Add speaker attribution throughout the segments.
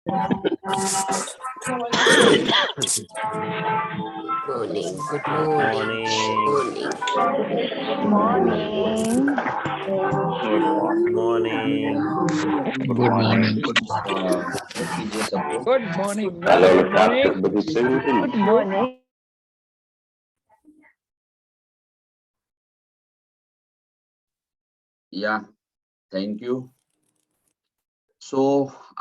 Speaker 1: Morning. Good
Speaker 2: Morning.
Speaker 1: morning.
Speaker 2: Morning.
Speaker 3: Good morning.
Speaker 4: Good morning.
Speaker 5: Hello,
Speaker 4: Good morning.
Speaker 5: Dr. Bhushan.
Speaker 1: Good morning.
Speaker 5: या thank you. सो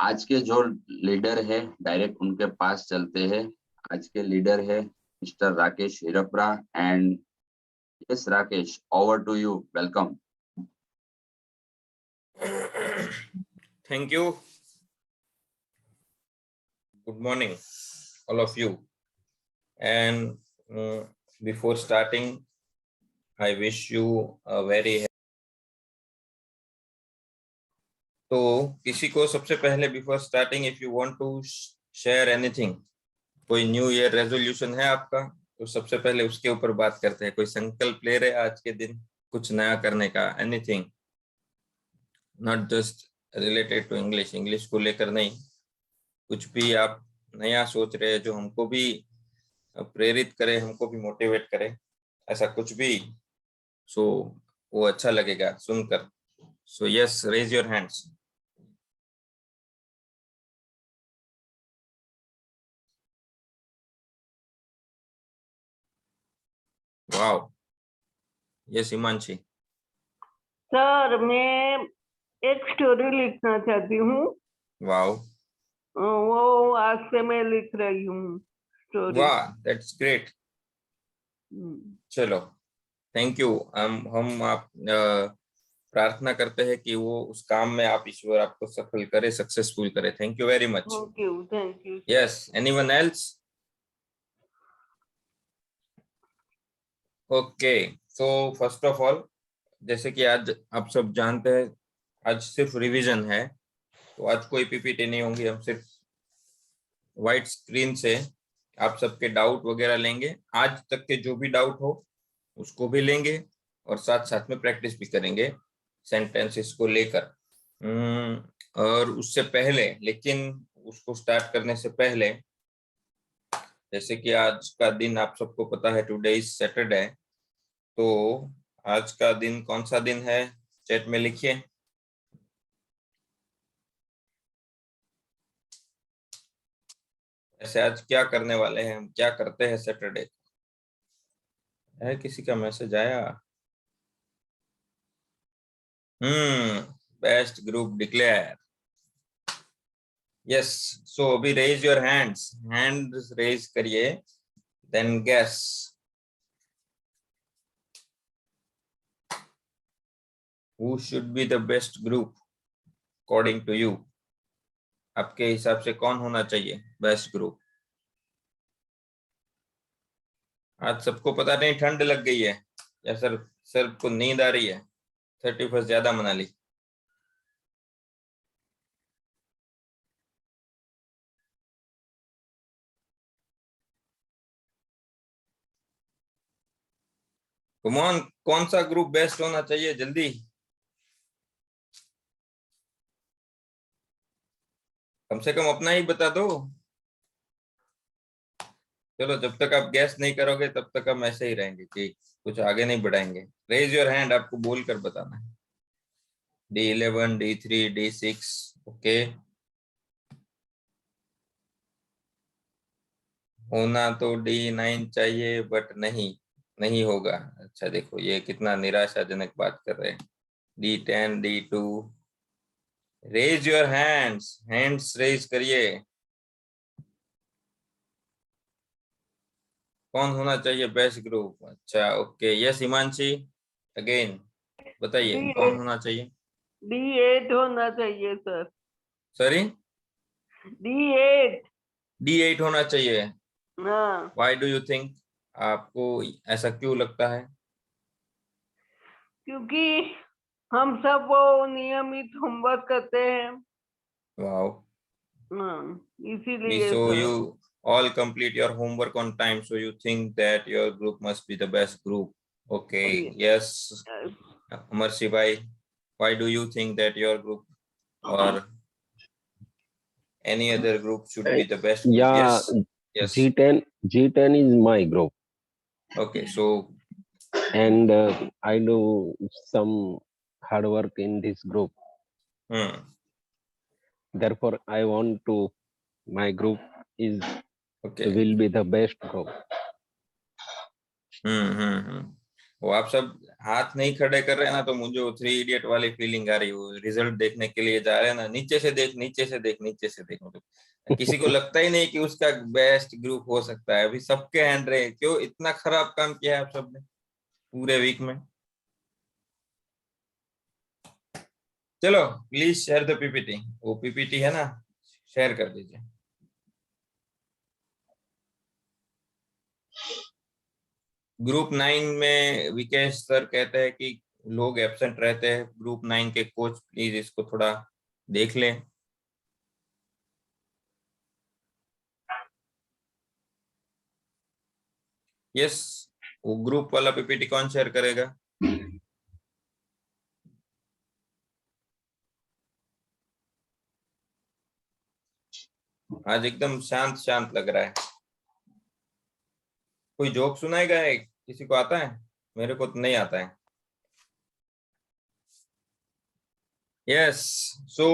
Speaker 5: आज के जो leader है direct उनके पास चलते हैं। आज के लीडर है mister Rakesh Hirpara and yes Rakesh, over to you. Welcome.
Speaker 2: Thank you. Good morning, all of you. And before starting, I wish you a very तो किसी को सबसे पहले before starting if you want to share anything, कोई new year resolution है आपका, तो सबसे पहले उसके ऊपर बात करते हैं। कोई संकल्प ले रहे आज के दिन कुछ नया करने का, anything, not just related to English को लेकर नहीं, कुछ भी आप नया सोच रहे हैं जो हमको भी प्रेरित करे, हमको भी मोटिवेट करे, ऐसा कुछ भी, सो वो अच्छा लगेगा सुनकर। So yes, raise your hands. Wow, yes Himanshi.
Speaker 1: Sir, मैं एक स्टोरी लिखना चाहती हूँ।
Speaker 2: वाओ,
Speaker 1: वो आज से मैं लिख रही हूँ स्टोरी।
Speaker 2: वाह, दैट्स ग्रेट। चलो, थैंक यू। हम आप प्रार्थना करते हैं कि वो उस काम में आप ईश्वर आपको सफल करे, सक्सेसफुल करे। Thank you very much.
Speaker 1: Thank you.
Speaker 2: Yes, anyone else? Okay, so first of all, जैसे कि आज आप सब जानते हैं आज सिर्फ रिवीजन है, तो आज कोई पीपीटी नहीं होंगी। हम सिर्फ व्हाइट स्क्रीन से आप सबके डाउट वगैरह लेंगे, आज तक के जो भी डाउट हो उसको भी लेंगे और साथ साथ में प्रैक्टिस भी करेंगे सेंटेंसेस को लेकर। और उससे पहले, लेकिन उसको स्टार्ट करने से पहले, जैसे कि आज का दिन आप सबको पता है, टुडे इज सैटरडे, तो आज का दिन कौन सा दिन है चैट में लिखिए। ऐसे आज क्या करने वाले हैं, हम क्या करते हैं सैटरडे? है किसी का मैसेज आया? Best group declare. Yes, so अभी raise your hands, hand raise करिए, then guess. Who should be the best group according to you? आपके हिसाब से कौन होना चाहिए बेस्ट ग्रुप? आज सबको पता नहीं ठंड लग गई है या सर को नींद आ रही है, 31 ज्यादा मना ली। कम ऑन, कौन सा ग्रुप बेस्ट होना चाहिए जल्दी? कम से कम अपना ही बता दो। चलो, जब तक आप गैस नहीं करोगे तब तक हम ऐसे ही रहेंगे कि कुछ आगे नहीं बढ़ाएंगे। रेज योर हैंड, आपको बोल कर बताना है। D11, D3, D6, okay. होना तो D9 चाहिए बट नहीं होगा। अच्छा देखो, ये कितना निराशाजनक बात कर रहे हैं। D10, D2, raise your hands, hands raise करिए। कौन होना चाहिए बेस्ट ग्रुप? अच्छा, ओके, यस हिमांशी, अगेन बताइए कौन होना चाहिए?
Speaker 1: D8 होना चाहिए सर।
Speaker 2: Sorry,
Speaker 1: D8।
Speaker 2: D8 होना चाहिए।
Speaker 1: हाँ,
Speaker 2: व्हाई डू यू थिंक? आपको ऐसा क्यों लगता है?
Speaker 1: क्योंकि हम सब वो नियमित होमवर्क करते हैं।
Speaker 2: वाओ,
Speaker 1: हाँ, इसीलिए
Speaker 2: so
Speaker 1: sir.
Speaker 2: you all complete your homework on time, so you think that your group must be the best group. Okay, yes. Amarshi bhai, why do you think that your group or any other group should be the best group.
Speaker 3: Yeah,
Speaker 2: Yes. Yes.
Speaker 3: G10 is my group,
Speaker 2: Okay. So
Speaker 3: and I do some hard work in this group. Therefore, I want to my group is
Speaker 2: okay.
Speaker 3: will be the best group.
Speaker 2: वो आप सब हाथ नहीं खड़े कर रहे हैं ना, तो मुझे वो 3 इडियट वाली फीलिंग आ रही है। वो रिजल्ट देखने के लिए जा रहे हैं ना, नीचे से देख, नीचे से देख, नीचे से देख, मतलब किसी को लगता ही नहीं कि उसका बेस्ट ग्रुप हो सकता है। अभी सबके हैंड रहे, क्यों इतना खराब काम किया है आप सबने पूरे वीक में। चलो प्लीज शेयर द पीपीटी। वो पीपीटी है ना, शेयर कर दीजिए। ग्रुप 9 में विकेश सर कहते हैं कि लोग एब्सेंट रहते हैं। ग्रुप 9 के कोच प्लीज इसको थोड़ा देख लें। यस, वो ग्रुप वाला पीपीटी कौन शेयर करेगा? आज एकदम शांत शांत लग रहा है। कोई जोक सुनाएगा है? किसी को आता है? मेरे को तो नहीं आता है। Yes, so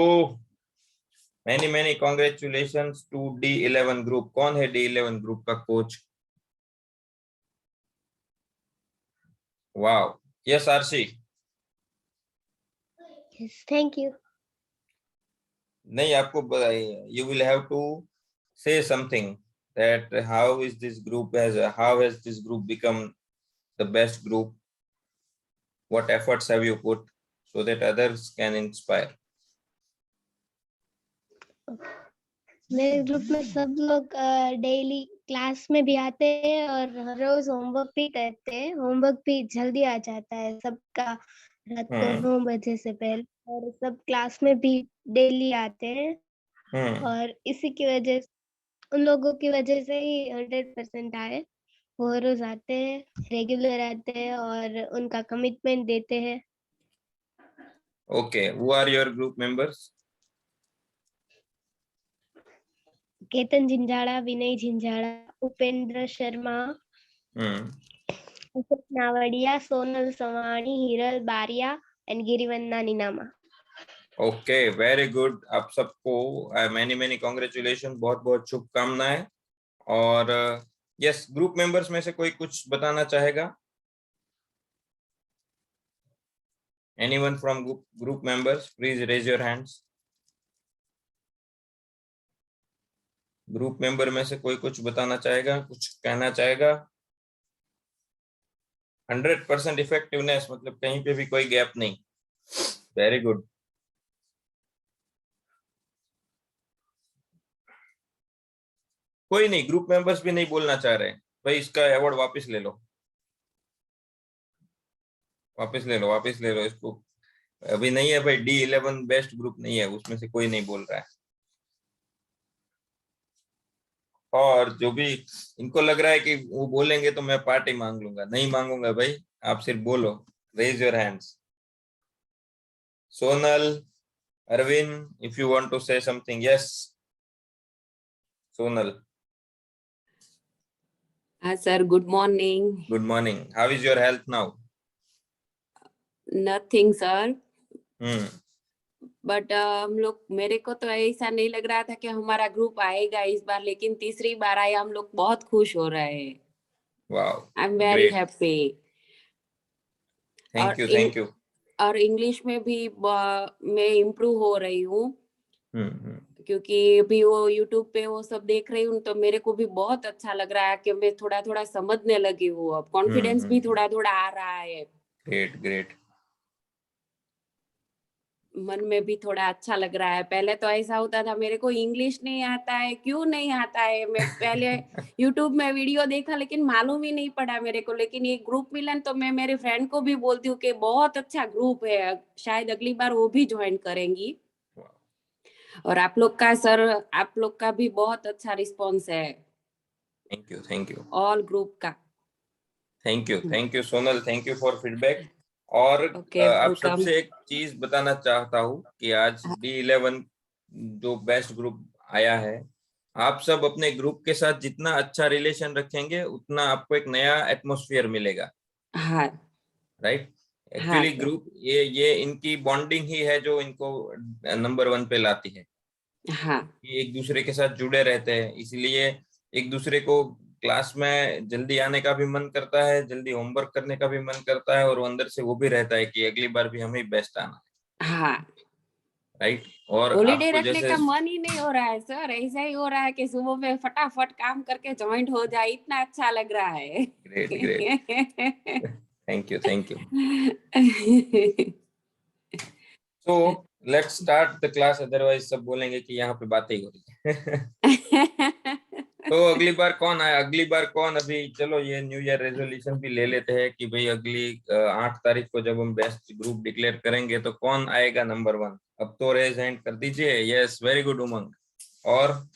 Speaker 2: many congratulations to D11 group. कौन है D11 ग्रुप का coach? Wow, yes RC.
Speaker 4: Yes, thank you.
Speaker 2: नहीं, आपको you will have to say something that how is this group how has this group become the best group, what efforts have you put so that others can inspire.
Speaker 4: मेरे group में सब लोग daily class में भी आते हैं और हर रोज homework भी करते हैं। होमवर्क भी जल्दी आ जाता है सबका रात को 9 बजे से पहले, और सब क्लास में भी डेली आते हैं। और इसी की वजह उन लोगों की वजह से ही 100% आए। वो रोज आते हैं, रेगुलर आते हैं और उनका कमिटमेंट देते हैं।
Speaker 2: Okay, who are your group members?
Speaker 4: Ketan Jhinjhada, Vinay Jhinjhada, Upendra Sharma, Ashok Navadiya, Sonal Savani, Hiral Baria and Girivanna Ninama.
Speaker 2: Okay, very good. आप सबको many कॉन्ग्रेचुलेशन, बहुत बहुत शुभकामनाएं। और यस, ग्रुप मेंबर्स में से कोई कुछ बताना चाहेगा? Anyone from group members, please raise your hands. Group member में से कोई कुछ बताना चाहेगा, कुछ कहना चाहेगा? 100% इफेक्टिवनेस, मतलब कहीं पे भी कोई गैप नहीं। Very good. कोई नहीं, ग्रुप मेंबर्स भी नहीं बोलना चाह रहे भाई, इसका अवार्ड वापस ले लो, वापस ले लो, वापस ले लो इसको। अभी नहीं है भाई, D11 बेस्ट ग्रुप नहीं है, उसमें से कोई नहीं बोल रहा है। और जो भी इनको लग रहा है कि वो बोलेंगे तो मैं पार्टी मांग लूंगा, नहीं मांगूंगा भाई, आप सिर्फ बोलो। Raise your hands. Sonal, Arvind, if you want to say something. Yes Sonal.
Speaker 6: Sir, good morning.
Speaker 2: Good morning. How is your health now?
Speaker 6: Nothing, sir.
Speaker 2: But
Speaker 6: हम लोग, मेरे को तो ऐसा नहीं लग रहा था कि हमारा ग्रुप आएगा इस बार, लेकिन तीसरी बार आया। हम लोग बहुत खुश हो रहे हैं।
Speaker 2: Wow.
Speaker 6: I am very happy.
Speaker 2: Thank you.
Speaker 6: और इंग्लिश में भी मैं इम्प्रूव हो रही हूँ, क्योंकि अभी वो यूट्यूब पे वो सब देख रही हूँ, तो मेरे को भी बहुत अच्छा लग रहा है कि मैं थोड़ा थोड़ा समझने लगी हूँ। अब कॉन्फिडेंस भी थोड़ा थोड़ा आ रहा है।
Speaker 2: ग्रेट।
Speaker 6: मन में भी थोड़ा अच्छा लग रहा है। पहले तो ऐसा होता था, मेरे को इंग्लिश नहीं आता है, क्यों नहीं आता है। मैं पहले यूट्यूब में वीडियो देखा, लेकिन मालूम ही नहीं पड़ा मेरे को। लेकिन ये ग्रुप मिलन तो मैं मेरे फ्रेंड को भी बोलती हूँ कि बहुत अच्छा ग्रुप है, शायद अगली बार वो भी ज्वाइन करेंगी। और आप लोग का सर, आप लोग का भी बहुत अच्छा रिस्पॉन्स है।
Speaker 2: थैंक यू
Speaker 6: ऑल ग्रुप का।
Speaker 2: Thank you Sonal, thank you for feedback. और आप सबसे एक चीज बताना चाहता हूँ कि आज D11 जो बेस्ट ग्रुप आया है, आप सब अपने ग्रुप के साथ जितना अच्छा रिलेशन रखेंगे उतना आपको एक नया एटमॉस्फेयर मिलेगा,
Speaker 6: हाँ
Speaker 2: राइट।
Speaker 6: हाँ
Speaker 2: एक्चुअली
Speaker 6: सर,
Speaker 2: ग्रुप ये इनकी बॉन्डिंग ही है जो इनको नंबर 1 पे लाती है,
Speaker 6: हाँ
Speaker 2: कि एक दूसरे के साथ जुड़े रहते हैं, इसलिए एक दूसरे को क्लास में जल्दी आने का भी मन करता है, जल्दी होमवर्क करने का भी मन करता है, और वो अंदर से वो भी रहता है कि अगली बार भी हमें बेस्ट आना है,
Speaker 6: हाँ।
Speaker 2: राइट। और
Speaker 6: हॉलीडे
Speaker 2: आपको
Speaker 6: रखने
Speaker 2: जैसे
Speaker 6: का मन ही नहीं हो रहा है सर, ऐसा ही हो रहा है कि सुबह में फटाफट काम करके ज्वाइंट हो जाए, इतना अच्छा लग रहा है।
Speaker 2: Great great, thank you. So let's start the class, otherwise सब बोलेंगे कि यहाँ पे बातें ही हो रही है। तो अगली बार कौन आया, अगली बार कौन, अभी चलो ये न्यू ईयर रेजोल्यूशन भी ले लेते हैं कि भाई अगली 8 तारीख को जब हम बेस्ट ग्रुप डिक्लेयर करेंगे तो कौन आएगा नंबर 1। अब तो रेज हैंड कर दीजिए। यस, वेरी गुड उमंग। और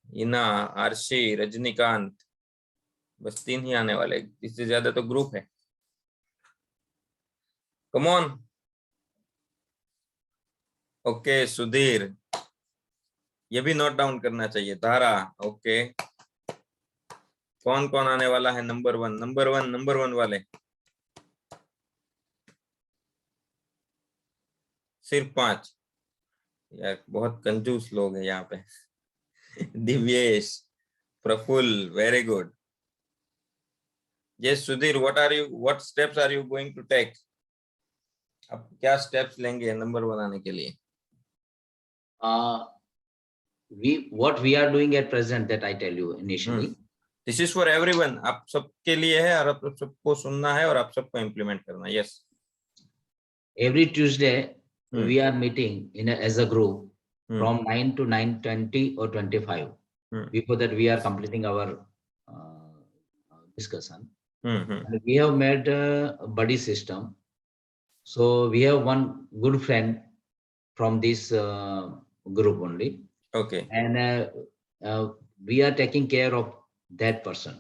Speaker 2: इना, आरशी, रजनीकांत, बस 3 ही आने वाले, इससे ज्यादा तो ग्रुप है। Come on. ओके सुधीर, ये भी नोट डाउन करना चाहिए। तारा, ओके। कौन कौन आने वाला है नंबर 1, नंबर 1 वाले? सिर्फ 5 यार, बहुत कंजूस लोग हैं यहाँ पे। Divyesh, Prafull, very good. Yes Sudhir, what steps are you going to take? अब क्या स्टेप्स लेंगे नंबर 1 आने के लिए?
Speaker 7: What we are doing at present, that I tell you initially.
Speaker 2: This is for everyone, आप सबके लिए है, और आप सबको सुनना है और आप सबको इम्प्लीमेंट करना है। Yes.
Speaker 7: Every Tuesday we are meeting as a group from 9 to 9:20 or 25. Before that we are completing our discussion. And we have made a buddy system. So we have one good friend from this group only.
Speaker 2: Okay.
Speaker 7: And we are taking care of that person.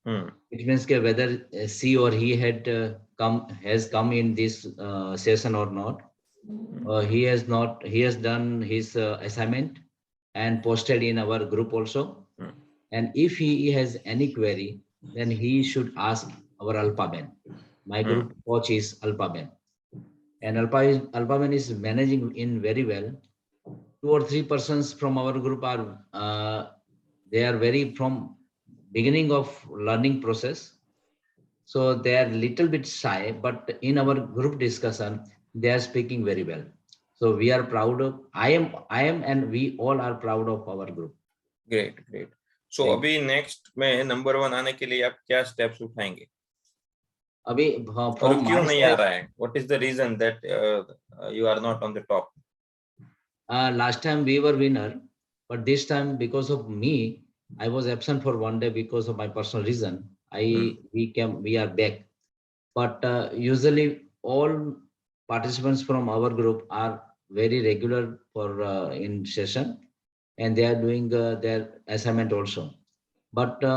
Speaker 7: It means that whether she or he has come in this session or not, he has done his assignment and posted in our group also. And if he has any query, then he should ask our Alpaben. My group coach is Alpaben, and Alpaben is managing in very well. 2 or 3 persons from our group are they are very from beginning of learning process, so they are little bit shy, but in our group discussion they are speaking very well. So we are proud of, I am and we all are proud of our group.
Speaker 2: Great great. So अभी next में number 1 आने के लिए आप क्या steps उठाएंगे?
Speaker 7: अभी
Speaker 2: और क्यों नहीं आ रहा है? What is the reason that you are not on the top?
Speaker 7: Last time we were winner, but this time because of me, I was absent for one day because of my personal reason. We are back. But usually all participants from our group are very regular for in session, and they are doing their assignment also. But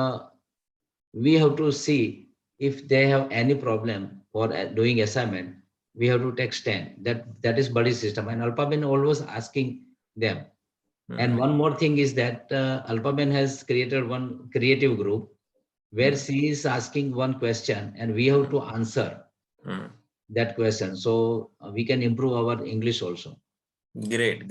Speaker 7: we have to see if they have any problem for doing assignment. We have to take stand. That is buddy system, and Alpaben always asking them. And one more thing is that Alpaben has created one creative group where she is asking one question and we have to answer that question, so we can improve our English also.
Speaker 2: Great.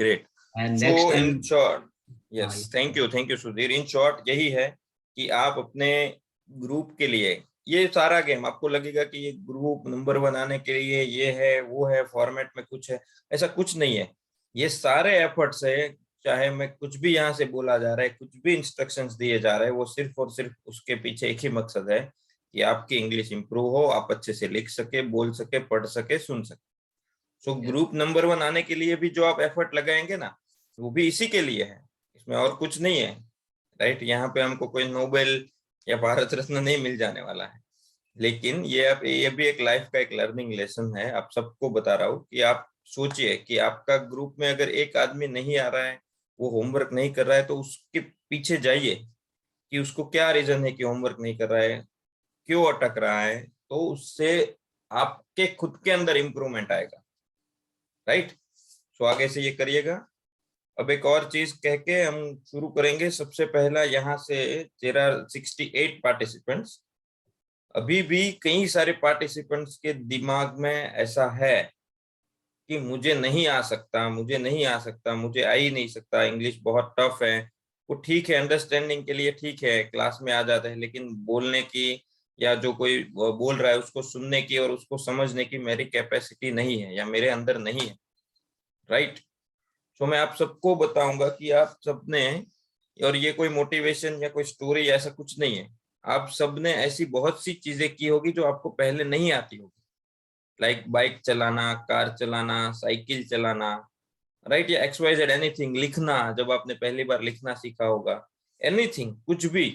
Speaker 7: And
Speaker 2: so
Speaker 7: next time,
Speaker 2: in short, yes, thank you Sudhir. In short यही है कि आप अपने group के लिए, ये सारा game आपको लगेगा कि ये ग्रुप नंबर 1 आने के लिए ये है वो है, फॉर्मेट में कुछ है, ऐसा कुछ नहीं है। ये सारे एफर्ट्स है, चाहे मैं कुछ भी यहाँ से बोला जा रहा है, कुछ भी इंस्ट्रक्शंस दिए जा रहे हैं, वो सिर्फ और सिर्फ उसके पीछे एक ही मकसद है कि आपकी इंग्लिश इंप्रूव हो, आप अच्छे से लिख सके, बोल सके, पढ़ सके, सुन सके। सो ग्रुप नंबर 1 आने के लिए भी जो आप एफर्ट लगाएंगे ना, वो भी इसी के लिए है, इसमें और कुछ नहीं है, राइट। यहाँ पे हमको कोई नोबेल या भारत रत्न नहीं मिल जाने वाला है, लेकिन ये भी एक लाइफ का एक लर्निंग लेसन है। आप सबको बता रहा हूँ कि आप सोचिए कि आपका ग्रुप में अगर एक आदमी नहीं आ रहा है, वो होमवर्क नहीं कर रहा है, तो उसके पीछे जाइए कि उसको क्या रीजन है कि होमवर्क नहीं कर रहा है, क्यों अटक रहा है, तो उससे आपके खुद के अंदर इंप्रूवमेंट आएगा, राइट। सो आगे से ये करिएगा। अब एक और चीज कह के हम शुरू करेंगे। सबसे पहला यहाँ से देयर आर 68 पार्टिसिपेंट्स। अभी भी कई सारे पार्टिसिपेंट्स के दिमाग में ऐसा है कि मुझे नहीं आ सकता, मुझे नहीं आ सकता, मुझे आ ही नहीं सकता, इंग्लिश बहुत टफ है। वो ठीक है, अंडरस्टैंडिंग के लिए ठीक है, क्लास में आ जाते हैं, लेकिन बोलने की या जो कोई बोल रहा है उसको सुनने की और उसको समझने की मेरी कैपेसिटी नहीं है या मेरे अंदर नहीं है, राइट। तो मैं आप सबको बताऊंगा कि आप सबने, और ये कोई मोटिवेशन या कोई स्टोरी ऐसा कुछ नहीं है, आप सबने ऐसी बहुत सी चीजें की होगी जो आपको पहले नहीं आती होगी, लाइक बाइक चलाना, कार चलाना, साइकिल चलाना, राइट, या XYZ एनीथिंग, लिखना जब आपने पहली बार लिखना सीखा होगा, एनीथिंग, कुछ भी,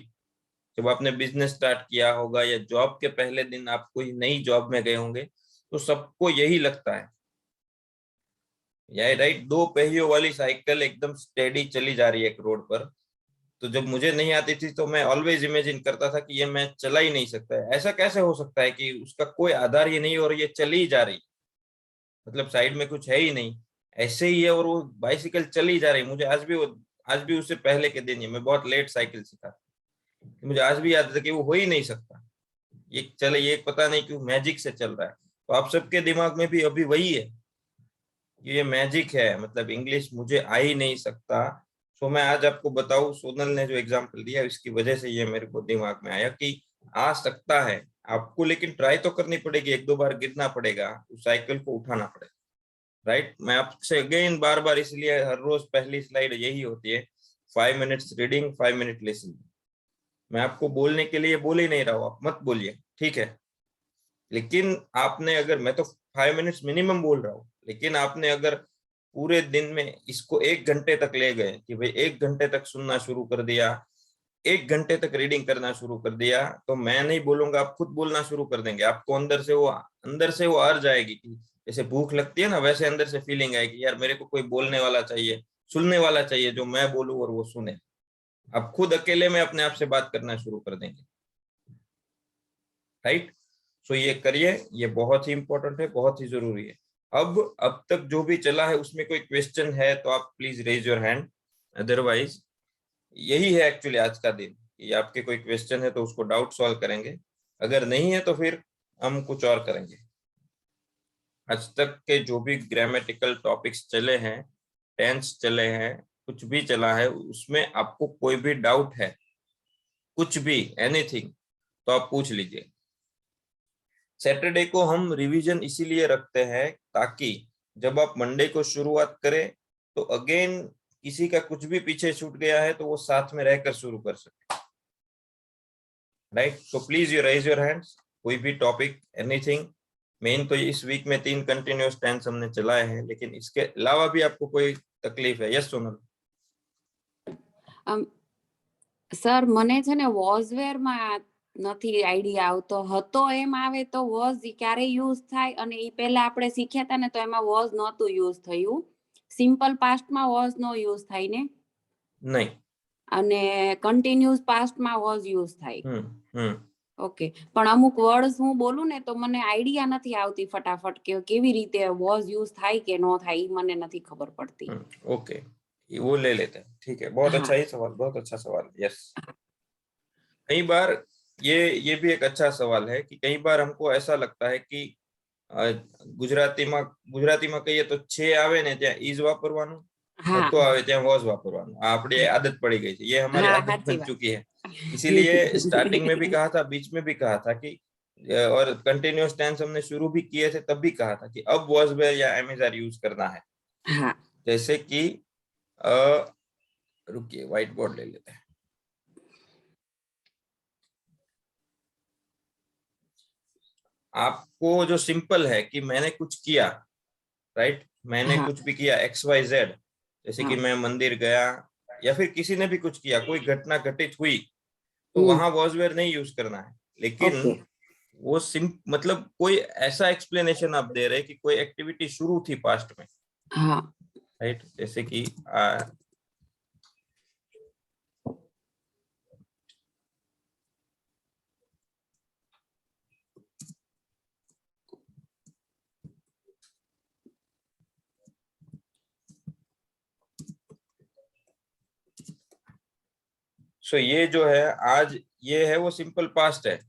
Speaker 2: जब आपने बिजनेस स्टार्ट किया होगा या जॉब के पहले दिन आप कोई नई जॉब में गए होंगे, तो सबको यही लगता है, या राइट, दो पहियों वाली साइकिल एकदम स्टेडी चली जा रही है एक रोड पर। तो जब मुझे नहीं आती थी तो मैं ऑलवेज इमेजिन करता था कि ये मैं चला ही नहीं सकता है, ऐसा कैसे हो सकता है कि उसका कोई आधार ही नहीं और ये चली ही जा रही, मतलब साइड में कुछ है ही नहीं, ऐसे ही है और वो बाइसिकल चली जा रही। मुझे आज भी उससे पहले के दिन ही मैं बहुत लेट साइकिल सीखा, मुझे आज भी याद है कि वो हो ही नहीं सकता, ये चले, ये पता नहीं क्यों मैजिक से चल रहा है। तो आप सबके दिमाग में भी अभी वही है कि ये मैजिक है, मतलब इंग्लिश मुझे आ ही नहीं सकता। तो मैं आज आपको बताऊं, सोनल ने जो एग्जाम्पल दिया इसकी वजह से ये मेरे को दिमाग में आया कि आ सकता है आपको, लेकिन ट्राई तो करनी पड़ेगी, एक दो बार गिरना पड़ेगा, उस साइकिल को उठाना पड़ेगा, राइट। मैं आपसे अगेन बार बार इसलिए हर रोज पहली स्लाइड यही होती है, 5 मिनट्स रीडिंग, 5 मिनट लिसनिंग। मैं आपको बोलने के लिए बोल ही नहीं रहा हूँ, आप मत बोलिए, ठीक है, लेकिन आपने अगर, मैं तो 5 मिनट्स मिनिमम बोल रहा हूँ, लेकिन आपने अगर पूरे दिन में इसको 1 घंटे तक ले गए कि भाई 1 घंटे तक सुनना शुरू कर दिया, 1 घंटे तक रीडिंग करना शुरू कर दिया, तो मैं नहीं बोलूंगा, आप खुद बोलना शुरू कर देंगे, आपको अंदर से वो आ जाएगी कि जैसे भूख लगती है ना, वैसे अंदर से फीलिंग आएगी यार मेरे को कोई बोलने वाला चाहिए, सुनने वाला चाहिए, जो मैं बोलूं और वो सुने। आप खुद अकेले में अपने आप से बात करना शुरू कर देंगे, राइट। सो ये करिए, ये बहुत ही इंपॉर्टेंट है, बहुत ही जरूरी है। अब तक जो भी चला है उसमें कोई क्वेश्चन है तो आप please raise your hand, otherwise यही है एक्चुअली आज का दिन, कि आपके कोई क्वेश्चन है तो उसको डाउट सॉल्व करेंगे, अगर नहीं है तो फिर हम कुछ और करेंगे। आज तक के जो भी ग्रामेटिकल टॉपिक्स चले हैं, टेंस चले हैं, कुछ भी चला है, उसमें आपको कोई भी डाउट है, कुछ भी, एनीथिंग, तो आप पूछ लीजिए। सैटरडे को हम रिवीजन इसीलिए रखते हैं ताकि जब आप मंडे को शुरुआत करें तो अगेन किसी का कुछ भी पीछे छूट गया है तो वो साथ में रहकर शुरू कर सके, राइट। तो please you rise your hands, कोई भी टॉपिक, एनीथिंग। मेन तो इस वीक में 3 कंटिन्यूअस टेंस हमने चलाए हैं, लेकिन इसके अलावा भी आपको कोई तकलीफ है? यस सोनल।
Speaker 6: સર મને છે ને વોઝવેર માં નથી આઈડિયા આવતો, હતો એમ આવે તો વોઝ ક્યારે યુઝ થાય, અને એ પહેલા આપણે શીખ્યા હતા ને તો એમાં વોઝ નહોતું યુઝ થયું, સિમ્પલ પાસ્ટમાં વોઝ નો યુઝ થાય ને?
Speaker 2: नहीं,
Speaker 6: અને કન્ટિન્યુઅસ પાસ્ટમાં વોઝ યુઝ થાય। ઓકે, પણ અમુક વર્ડ્સ હું બોલું ને તો મને આઈડિયા નથી આવતી ફટાફટ કે કેવી રીતે વોઝ યુઝ થાય કે નો થાય, ઈ મને નથી ખબર પડતી।
Speaker 2: ओके, वो ले लेते हैं, ठीक है, बहुत
Speaker 6: हाँ।
Speaker 2: अच्छा ही सवाल, बहुत अच्छा सवाल। यस, कई बार ये भी एक अच्छा सवाल है कि कई बार हमको ऐसा लगता है कि ગુજરાતીમાં કહીએ તો છે આવે ને ત્યાં ઈઝ વાપરવાનું,
Speaker 6: हाँ
Speaker 2: હતો આવે ત્યાં વોઝ વાપરવાનું, આપણી आदत पड़ी गई है, ये हमारी
Speaker 6: हाँ,
Speaker 2: आदत
Speaker 6: साची
Speaker 2: बन
Speaker 6: बात।
Speaker 2: चुकी है। इसीलिए स्टार्टिंग में भी कहा था, बीच में भी कहा था कि और कंटिन्यूअस टेंस हमने शुरू भी किए थे तब भी कहा था कि अब वॉज वेयर या एम इज आर यूज करना है।
Speaker 6: हाँ,
Speaker 2: जैसे कि रुकिए, व्हाइट बोर्ड ले लेते हैं। आपको जो सिंपल है कि मैंने कुछ किया, राइट, मैंने
Speaker 6: हाँ,
Speaker 2: कुछ भी किया XYZ, जैसे कि
Speaker 6: हाँ।
Speaker 2: मैं मंदिर गया या फिर किसी ने भी कुछ किया, कोई घटना घटित हुई, तो वहां वॉज वेयर नहीं यूज करना है, लेकिन
Speaker 6: ओके।
Speaker 2: वो मतलब कोई ऐसा एक्सप्लेनेशन आप दे रहे कि कोई एक्टिविटी शुरू थी पास्ट में,
Speaker 6: हाँ,
Speaker 2: राइट, जैसे कि सो ये जो है आज ये है वो सिंपल पास्ट है।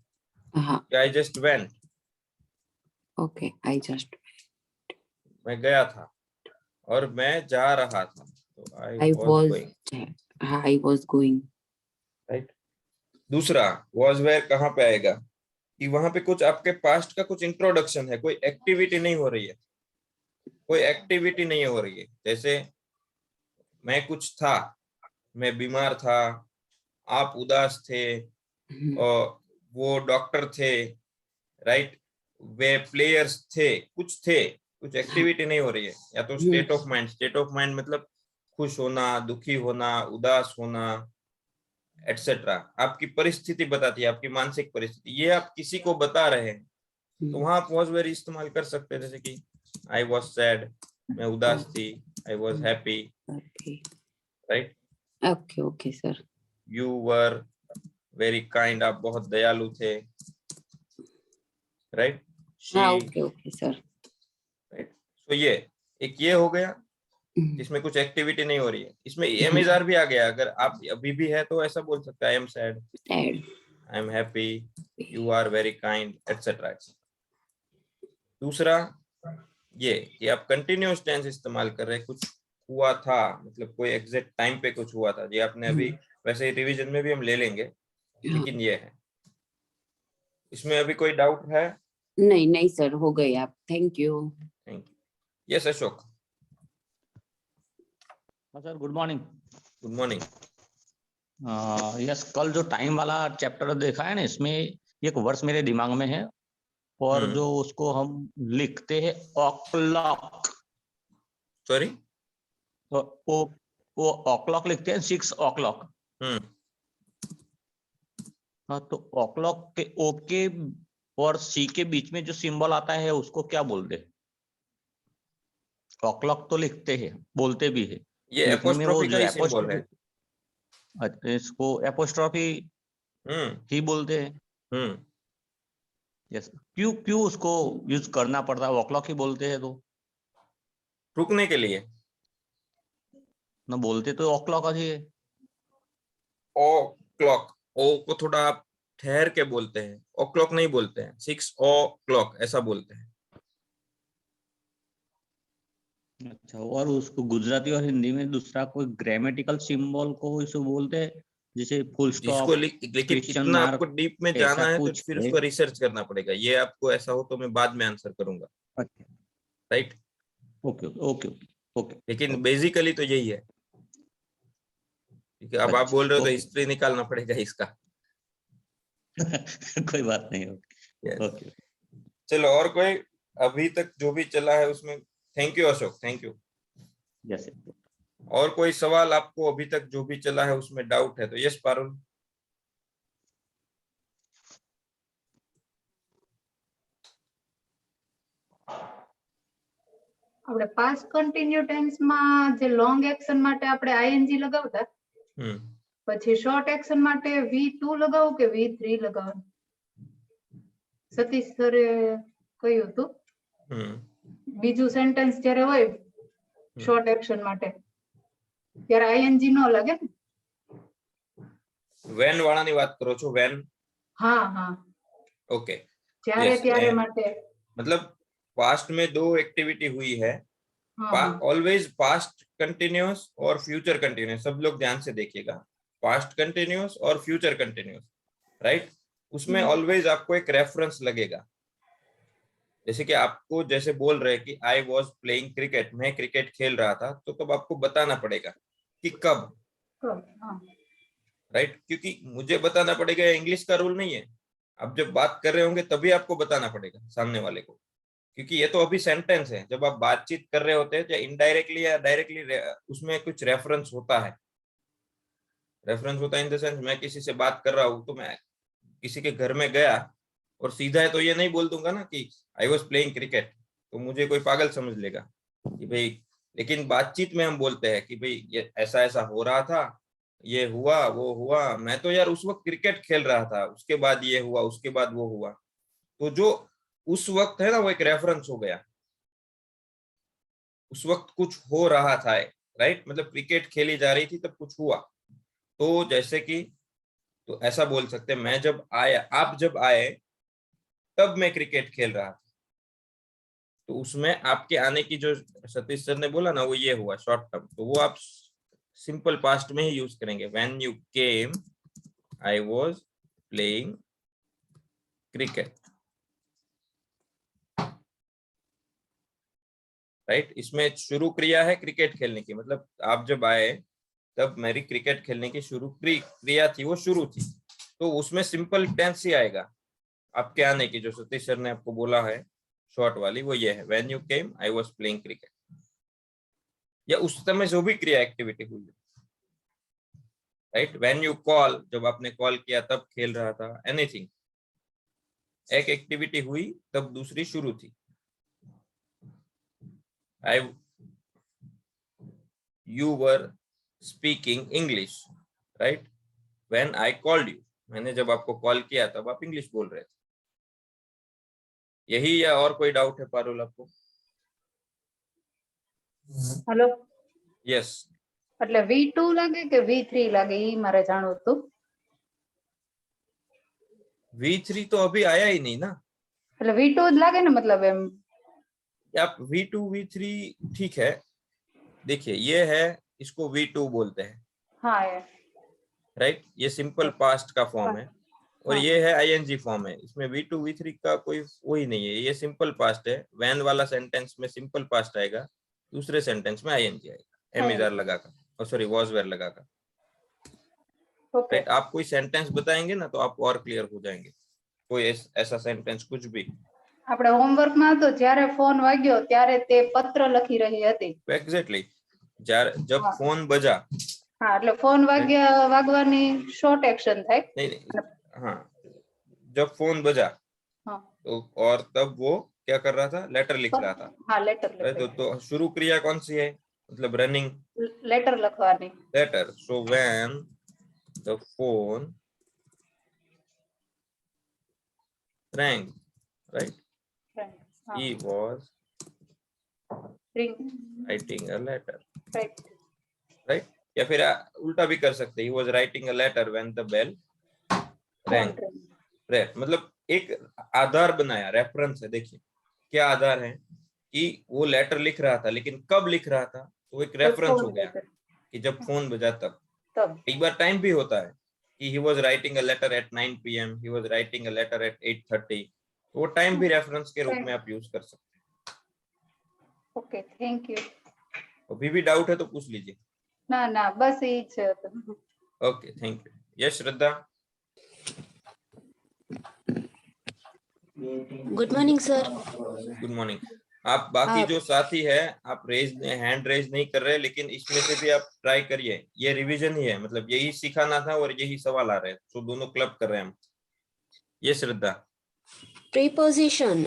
Speaker 6: हाँ,
Speaker 2: I just went,
Speaker 6: okay, I just,
Speaker 2: मैं गया था और मैं जा रहा था, तो
Speaker 6: आई
Speaker 2: आई वाज
Speaker 6: वाज,
Speaker 2: गोइंग,
Speaker 6: हाँ, आई वाज गोइंग।
Speaker 2: राइट। दूसरा वाज वेयर कहाँ पे आएगा कि वहां पे कुछ आपके पास्ट का कुछ इंट्रोडक्शन है, कोई एक्टिविटी नहीं हो रही है, कोई एक्टिविटी नहीं हो रही है। जैसे मैं कुछ था, मैं बीमार था, आप उदास थे, और वो डॉक्टर थे, राइट, वे प्लेयर्स थे, कुछ एक्टिविटी नहीं हो रही है। या तो स्टेट ऑफ माइंड मतलब खुश होना, दुखी होना, उदास होना, एटसेट्रा। आपकी परिस्थिति बताती है, आपकी मानसिक परिस्थिति, ये आप किसी को बता रहे हैं, तो वहां आप वाज वेरी इस्तेमाल कर सकते हैं। जैसे कि आई वाज सैड, मैं उदास थी, I was happy, right.
Speaker 6: Okay, okay sir.
Speaker 2: You were very kind, आप बहुत दयालु थे, राइट।
Speaker 6: हाँ, ओके, ओके सर।
Speaker 2: राइट। तो ये एक ये हो गया जिसमें कुछ एक्टिविटी नहीं हो रही है। इसमें एमएसआर भी आ गया, अगर आप अभी भी है तो ऐसा बोल सकते हैं, I am sad, I am happy, you are very kind, etcetera. दूसरा ये कि आप कंटिन्यूअस टेंस इस्तेमाल कर रहे हैं, कुछ हुआ था मतलब कोई एग्जैक्ट टाइम पे कुछ हुआ था, ये आपने अभी वैसे ही रिवीजन में भी हम ले लेंगे, लेकिन ये है। इसमें अभी कोई डाउट है?
Speaker 6: नहीं, नहीं सर, हो गए आप, thank you.
Speaker 2: Thank you. Yes Ashok.
Speaker 8: Sir good morning.
Speaker 2: Good morning.
Speaker 8: Yes, कल जो टाइम वाला चैप्टर देखा है ना, इसमें एक वर्ड्स मेरे दिमाग में है, और जो उसको हम लिखते हैं ऑक्लॉक,
Speaker 2: सॉरी,
Speaker 8: तो वो ऑक्लॉक लिखते हैं, 6 o'clock। हाँ, तो ऑक्लॉक के ओ के और सी के बीच में जो सिंबल आता है उसको क्या बोलते हैं? ऑक्लॉक तो लिखते हैं, बोलते भी है,
Speaker 2: ये एपोस्ट्रोफी का ही सिंबल है।
Speaker 8: इसको एपोस्ट्रोफी ही बोलते हैं। यस, क्यों क्यों उसको यूज करना पड़ता है? ऑक्लॉक ही बोलते हैं तो
Speaker 2: रुकने के लिए
Speaker 8: ना, बोलते तो ऑक्लॉक ही है।
Speaker 2: ओ क्लॉक, ओ को थोड़ा आप ठहर के बोलते हैं, ओ क्लॉक नहीं बोलते हैं, 6 o'clock ऐसा बोलते हैं।
Speaker 8: अच्छा, और उसको गुजराती और हिंदी में दूसरा कोई ग्रामेटिकल सिंबल को इसे बोलते हैं, जैसे फुल
Speaker 2: जिसको
Speaker 8: स्टॉप,
Speaker 2: लेकिन
Speaker 8: क्वेश्चन
Speaker 2: इतना
Speaker 8: मार्क,
Speaker 2: आपको डीप में
Speaker 8: ऐसा
Speaker 2: जाना है तो
Speaker 8: कुछ
Speaker 2: फिर
Speaker 8: है?
Speaker 2: उसको रिसर्च करना पड़ेगा। ये आपको ऐसा हो तो मैं बाद में आंसर करूंगा,
Speaker 8: अच्छा,
Speaker 2: राइट।
Speaker 8: Okay okay okay.
Speaker 2: लेकिन बेसिकली तो यही है, क्योंकि अब आप
Speaker 8: अच्छा,
Speaker 2: बोल रहे हो तो
Speaker 8: ओके।
Speaker 2: हिस्ट्री निकालना पड़ेगा इसका।
Speaker 8: कोई बात नहीं, ओके
Speaker 2: Yes.
Speaker 8: ओके।
Speaker 2: चलो, और कोई अभी तक जो भी चला है उसमें? Thank you Ashok, thank you.
Speaker 8: Yes,
Speaker 2: और कोई सवाल आपको अभी तक जो भी चला है उसमें डाउट है तो? यस पारुल।
Speaker 9: આપણે પાસ્ટ કન્ટિન્યુ ટેન્સ માં જે લોંગ એક્શન માટે આપણે આઈએનજી લગાવતા, પછી શોર્ટ એક્શન માટે V2 લગાવું કે V3 લગાવવું? સતીશ સરે કહ્યું હતું બીજું સેન્ટેન્સ જ્યારે હોય શોર્ટ એક્શન માટે ત્યારે આઈએનજી નો લાગે ને?
Speaker 2: વેન વાળાની વાત કરો છો? વેન?
Speaker 9: હા હા,
Speaker 2: ओके।
Speaker 9: જ્યારે ત્યારે માટે
Speaker 2: मतलब पास्ट में दो एक्टिविटी हुई है,
Speaker 9: हाँ,
Speaker 2: ऑलवेज पास्ट कंटिन्यूअस और फ्यूचर कंटिन्यूअस। सब लोग ध्यान से देखिएगा, पास्ट कंटिन्यूअस और फ्यूचर कंटिन्यूअस, राइट। उसमें ऑलवेज आपको एक रेफरेंस लगेगा। जैसे कि आपको जैसे बोल रहे कि आई वॉज प्लेइंग क्रिकेट, मैं क्रिकेट खेल रहा था, तो तब आपको बताना पड़ेगा कि कब, राइट। क्योंकि मुझे बताना पड़ेगा, इंग्लिश का रूल नहीं है। आप जब बात कर रहे होंगे तभी आपको बताना पड़ेगा सामने वाले को, क्योंकि ये तो अभी सेंटेंस है। जब आप बातचीत कर रहे होते हैं तो इनडायरेक्टली या डायरेक्टली उसमें कुछ रेफरेंस होता है। रेफरेंस होता है इन द सेंस, मैं किसी से बात कर रहा हूँ तो मैं किसी के घर में गया और सीधा है तो ये नहीं बोल दूंगा ना कि आई वॉज प्लेइंग क्रिकेट, तो मुझे कोई पागल समझ लेगा कि भाई। लेकिन बातचीत में हम बोलते हैं कि भाई ये ऐसा ऐसा हो रहा था, ये हुआ, वो हुआ, मैं तो यार उस वक्त क्रिकेट खेल रहा था, उसके बाद ये हुआ, उसके बाद वो हुआ। तो जो उस वक्त है ना, वो एक रेफरेंस हो गया। उस वक्त कुछ हो रहा था, राइट। मतलब क्रिकेट खेली जा रही थी तब कुछ हुआ। तो जैसे कि तो ऐसा बोल सकते हैं, मैं जब आया, आप जब आए तब मैं क्रिकेट खेल रहा था। तो उसमें आपके आने की जो सतीश सर ने बोला ना, वो ये हुआ शॉर्ट टर्म, तो वो आप सिंपल पास्ट में ही यूज करेंगे। When you came I was playing cricket, right. इसमें शुरू क्रिया है क्रिकेट खेलने की, मतलब आप जब आए तब मेरी क्रिकेट खेलने की शुरू क्रिया थी, वो शुरू थी, तो उसमें सिंपल टेंस ही आएगा। आपके आने की जो सतीश सर ने आपको बोला है शॉर्ट वाली, वो ये है, when you came I was playing cricket, या उस समय जो भी क्रिया एक्टिविटी हुई, राइट। व्हेन यू कॉल, जब आपने कॉल किया तब खेल रहा था, एनीथिंग, एक एक्टिविटी हुई तब दूसरी शुरू थी। You were speaking English, right? When I called you, मैंने जब आपको कॉल किया तब आप इंग्लिश बोल रहे थे। यही या और कोई डाउट है पारुल आपको?
Speaker 9: Hello,
Speaker 2: yes.
Speaker 9: એટલે V2 લાગે કે V3 લાગે ઈ મારે જાણવું હતું।
Speaker 2: V3 तो अभी आया ही नहीं ना।
Speaker 9: એટલે V2 જ લાગે ને, मतलब એમ।
Speaker 2: आप V2 V3 ठीक है, देखिए ये है, इसको V2 बोलते हैं।
Speaker 9: हाँ है,
Speaker 2: राइट, ये सिंपल पास्ट का फॉर्म है, और
Speaker 9: हाँ।
Speaker 2: ये है आईएनजी फॉर्म है। इसमें V2 V3 का कोई वही नहीं है, ये सिंपल पास्ट है। वैन वाला सेंटेंस में सिंपल पास्ट आएगा, दूसरे सेंटेंस में आईएनजी आएगा, एमिजार लगाकर, और सॉरी वॉज वेयर लगाकर। राइट, आप कोई सेंटेंस बताएंगे ना तो आप और क्लियर हो जाएंगे, कोई ऐसा सेंटेंस कुछ भी।
Speaker 9: આપણે હોમવર્ક માં તો જ્યારે ફોન વાગ્યો ત્યારે તે પત્ર લખી રહી હતી।
Speaker 2: એક્ઝેક્ટલી, जब फोन बजा।
Speaker 9: हाँ, એટલે ફોન વાગવાની શોર્ટ એક્શન થાય।
Speaker 2: नहीं, हाँ, जब फोन बजा,
Speaker 9: हाँ,
Speaker 2: तो और तब वो क्या कर रहा था, लेटर लिख रहा था।
Speaker 9: हाँ, लेटर
Speaker 2: तो शुरू क्रिया कौन सी है, मतलब running,
Speaker 9: letter Lakhwani,
Speaker 2: letter. So when the phone rang, right, he was writing a letter, right, या फिर उल्टा भी कर सकते, he was writing a letter when the bell rang, right। मतलब एक आधार बनाया, रेफरेंस है। देखिए क्या आधार है कि वो लेटर लिख रहा था, लेकिन कब लिख रहा था, तो एक रेफरेंस हो गया कि जब फोन बजा तब। एक बार टाइम भी होता है कि he was writing a letter at 9 PM, he was writing a letter at 8:30, वो टाइम भी रेफरेंस के रूप में आप यूज कर सकते हैं।
Speaker 9: Okay, thank you.
Speaker 2: अभी भी डाउट है तो पूछ लीजिए।
Speaker 9: ना ना, बस यही है।
Speaker 2: Okay, thank you. Yes Shraddha.
Speaker 6: Good morning sir.
Speaker 2: Good morning. आप बाकी जो साथी है, आप हैंड रेज नहीं कर रहे, लेकिन इसमें से भी आप ट्राई करिए, ये रिवीजन ही है, मतलब यही सिखाना था और यही सवाल आ रहे हैं, तो दोनों क्लब कर रहे हैं हम। ये श्रद्धा,
Speaker 6: प्रीपोजिशन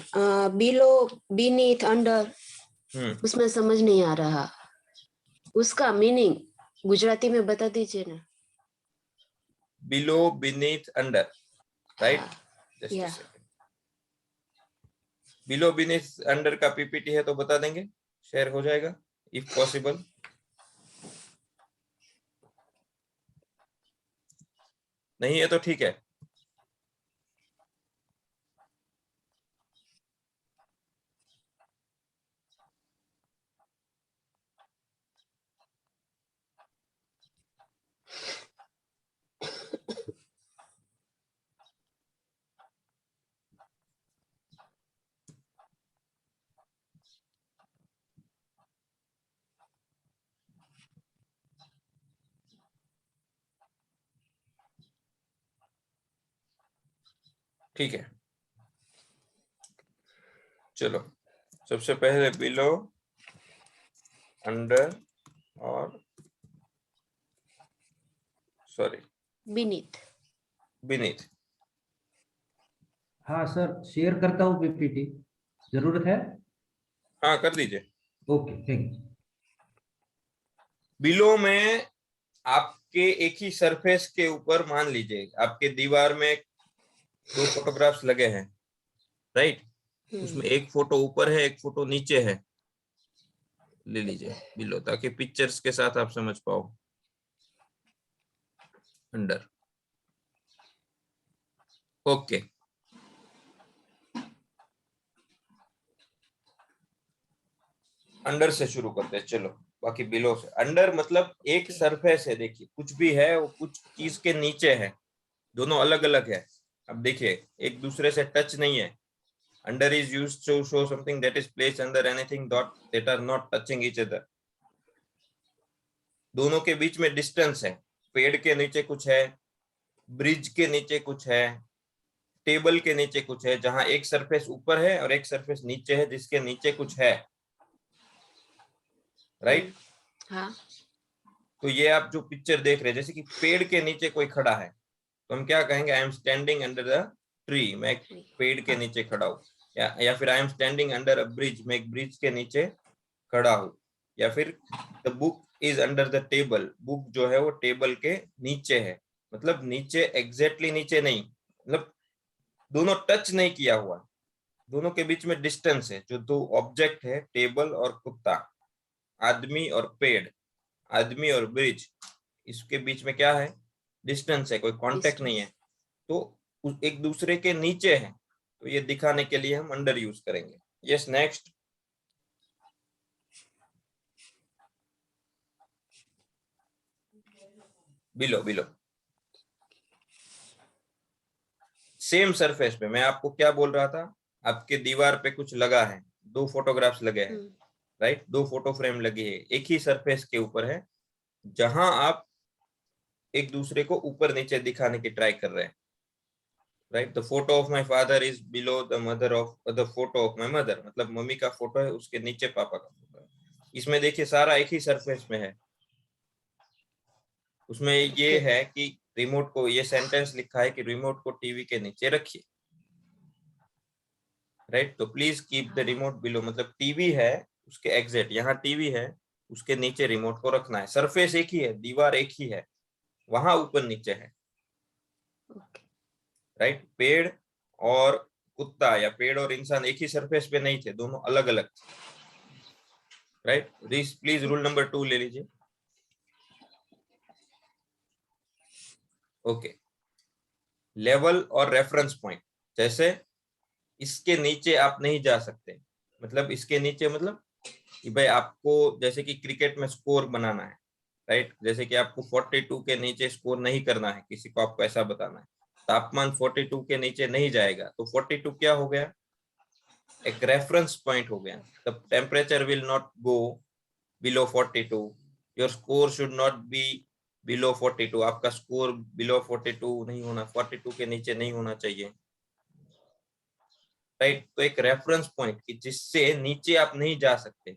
Speaker 6: बिलो, बीनीथ, अंडर, उसमें समझ नहीं आ रहा, उसका मीनिंग गुजराती में बता दीजिए ना।
Speaker 2: Below, beneath, under, right. Below, beneath, under का पीपीटी है तो बता देंगे, शेयर हो जाएगा इफ पॉसिबल। नहीं है तो ठीक है। ठीक है, चलो सबसे पहले बिलो, अंडर और सॉरी
Speaker 6: बीनीथ।
Speaker 2: बीनीथ।
Speaker 10: हाँ सर, शेयर करता हूँ पीपीटी, जरूरत है?
Speaker 2: हाँ कर दीजिए।
Speaker 10: Okay, thank you.
Speaker 2: बिलो में आपके एक ही सरफेस के ऊपर, मान लीजिए आपके दीवार में 2 फोटोग्राफ्स लगे हैं, राइट, उसमें एक फोटो ऊपर है, एक फोटो नीचे है, ले लीजिए बिलो, ताकि पिक्चर्स के साथ आप समझ पाओ। अंडर, ओके, अंडर से शुरू करते हैं, चलो। बाकी बिलो से। अंडर मतलब एक सरफेस है, देखिए कुछ भी है वो कुछ चीज के नीचे है, दोनों अलग अलग है। अब देखिए एक दूसरे से टच नहीं है। Under is used to show something that is placed under anything that are not touching each other. दोनों के बीच में डिस्टेंस है। पेड़ के नीचे कुछ है, ब्रिज के नीचे कुछ है, टेबल के नीचे कुछ है, जहां एक सरफेस ऊपर है और एक सरफेस नीचे है जिसके नीचे कुछ है, राइट?
Speaker 6: हाँ।
Speaker 2: तो ये आप जो पिक्चर देख रहे हैं, जैसे कि पेड़ के नीचे कोई खड़ा है तो हम क्या कहेंगे? I am standing under the tree, मैं एक पेड़ के नीचे खड़ा हूँ। या फिर I am standing under a bridge, मैं एक ब्रिज के नीचे खड़ा हूँ। या फिर the book is under the table, book जो है वो टेबल के नीचे है। मतलब नीचे, एग्जैक्टली नीचे नहीं, मतलब दोनों टच नहीं किया हुआ, दोनों के बीच में डिस्टेंस है। जो दो ऑब्जेक्ट है, टेबल और कुत्ता, आदमी और पेड़, आदमी और ब्रिज, इसके बीच में क्या है? डिस्टेंस है, कोई कांटेक्ट नहीं है, तो एक दूसरे के नीचे है। तो ये दिखाने के लिए हम अंडर यूज करेंगे। Yes, next. Below, below. Same surface पे मैं आपको क्या बोल रहा था? आपके दीवार पे कुछ लगा है, दो फोटोग्राफ्स लगे हैं, राइट? दो फोटो फ्रेम लगी है, एक ही सरफेस के ऊपर है, जहां आप एक दूसरे को ऊपर नीचे दिखाने की ट्राई कर रहे हैं, right? The photo of my father is below the mother of the photo of my mother, मतलब मम्मी का फोटो है, उसके नीचे पापा का फोटो है। इसमें देखिए सारा एक ही सरफेस में है। उसमें ये है कि रिमोट को, ये सेंटेंस लिखा है कि रिमोट को टीवी के नीचे रखिए, राइट? तो please keep the remote below, मतलब टीवी है उसके एग्जैक्ट, यहाँ टीवी है उसके नीचे रिमोट को रखना है। सरफेस एक ही है, दीवार एक ही है, वहां ऊपर नीचे है, राइट? पेड़ और कुत्ता या पेड़ और इंसान एक ही सरफेस पे नहीं थे, दोनों अलग अलग थे, राइट? प्लीज रूल नंबर 2 ले लीजिए। ओके, लेवल और रेफरेंस पॉइंट। जैसे इसके नीचे आप नहीं जा सकते, मतलब इसके नीचे मतलब कि भाई आपको जैसे कि क्रिकेट में स्कोर बनाना है, राइट? जैसे कि आपको 42 के नीचे स्कोर नहीं करना है, किसी को आपको ऐसा बताना है, तापमान 42 के नीचे नहीं जाएगा, तो 42 क्या हो गया? एक रेफरेंस पॉइंट हो गया। The temperature will not go below 42, your score should not be below 42, आपका स्कोर बिलो 42 नहीं होना, 42 के नीचे नहीं होना चाहिए, राइट? तो एक रेफरेंस पॉइंट कि जिससे नीचे आप नहीं जा सकते।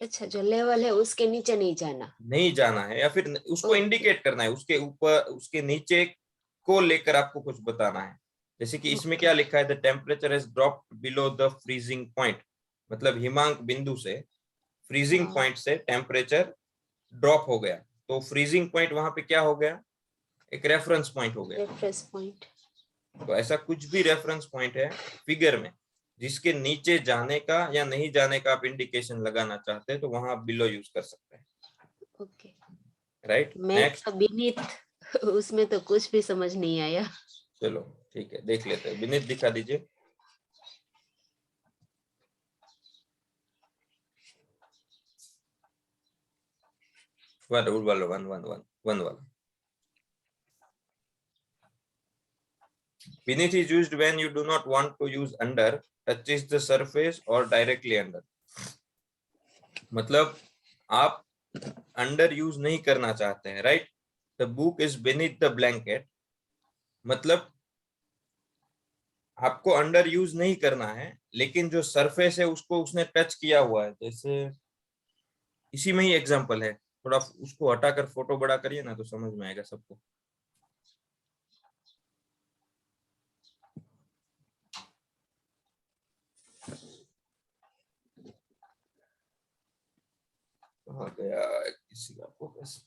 Speaker 6: अच्छा, जो लेवल है उसके नीचे नहीं जाना,
Speaker 2: नहीं जाना है, या फिर उसको इंडिकेट करना है, उसके ऊपर उसके नीचे को लेकर आपको कुछ बताना है। जैसे कि इसमें क्या लिखा है? The temperature has dropped below the freezing point, मतलब हिमांक बिंदु से, फ्रीजिंग पॉइंट से टेम्परेचर ड्रॉप हो गया। तो फ्रीजिंग पॉइंट वहां पे क्या हो गया? एक रेफरेंस पॉइंट हो गया।
Speaker 6: Reference point.
Speaker 2: तो ऐसा कुछ भी रेफरेंस पॉइंट है फिगर में, जिसके नीचे जाने का या नहीं जाने का आप इंडिकेशन लगाना चाहते हैं, तो वहां आप बिलो यूज कर सकते हैं,
Speaker 6: ओके,
Speaker 2: राइट?
Speaker 6: मैं
Speaker 2: नेक्स्ट।
Speaker 6: तो बीनीथ उसमें तो कुछ भी समझ नहीं आया।
Speaker 2: चलो ठीक है, देख लेते हैं। विनीत दिखा दीजिए। वन वाला beneath is used when you do not want to use under, touches the surface or directly under, मतलब आप अंडर यूज नहीं करना चाहते हैं, right? The book is beneath the blanket, मतलब आपको अंडर यूज नहीं करना है, लेकिन जो सरफेस है उसको उसने टच किया हुआ है। जैसे इसी में ही एग्जांपल है, थोड़ा उसको हटाकर फोटो बड़ा करिए ना तो समझ में आएगा सबको। कहाँ गया किसी का फोकस?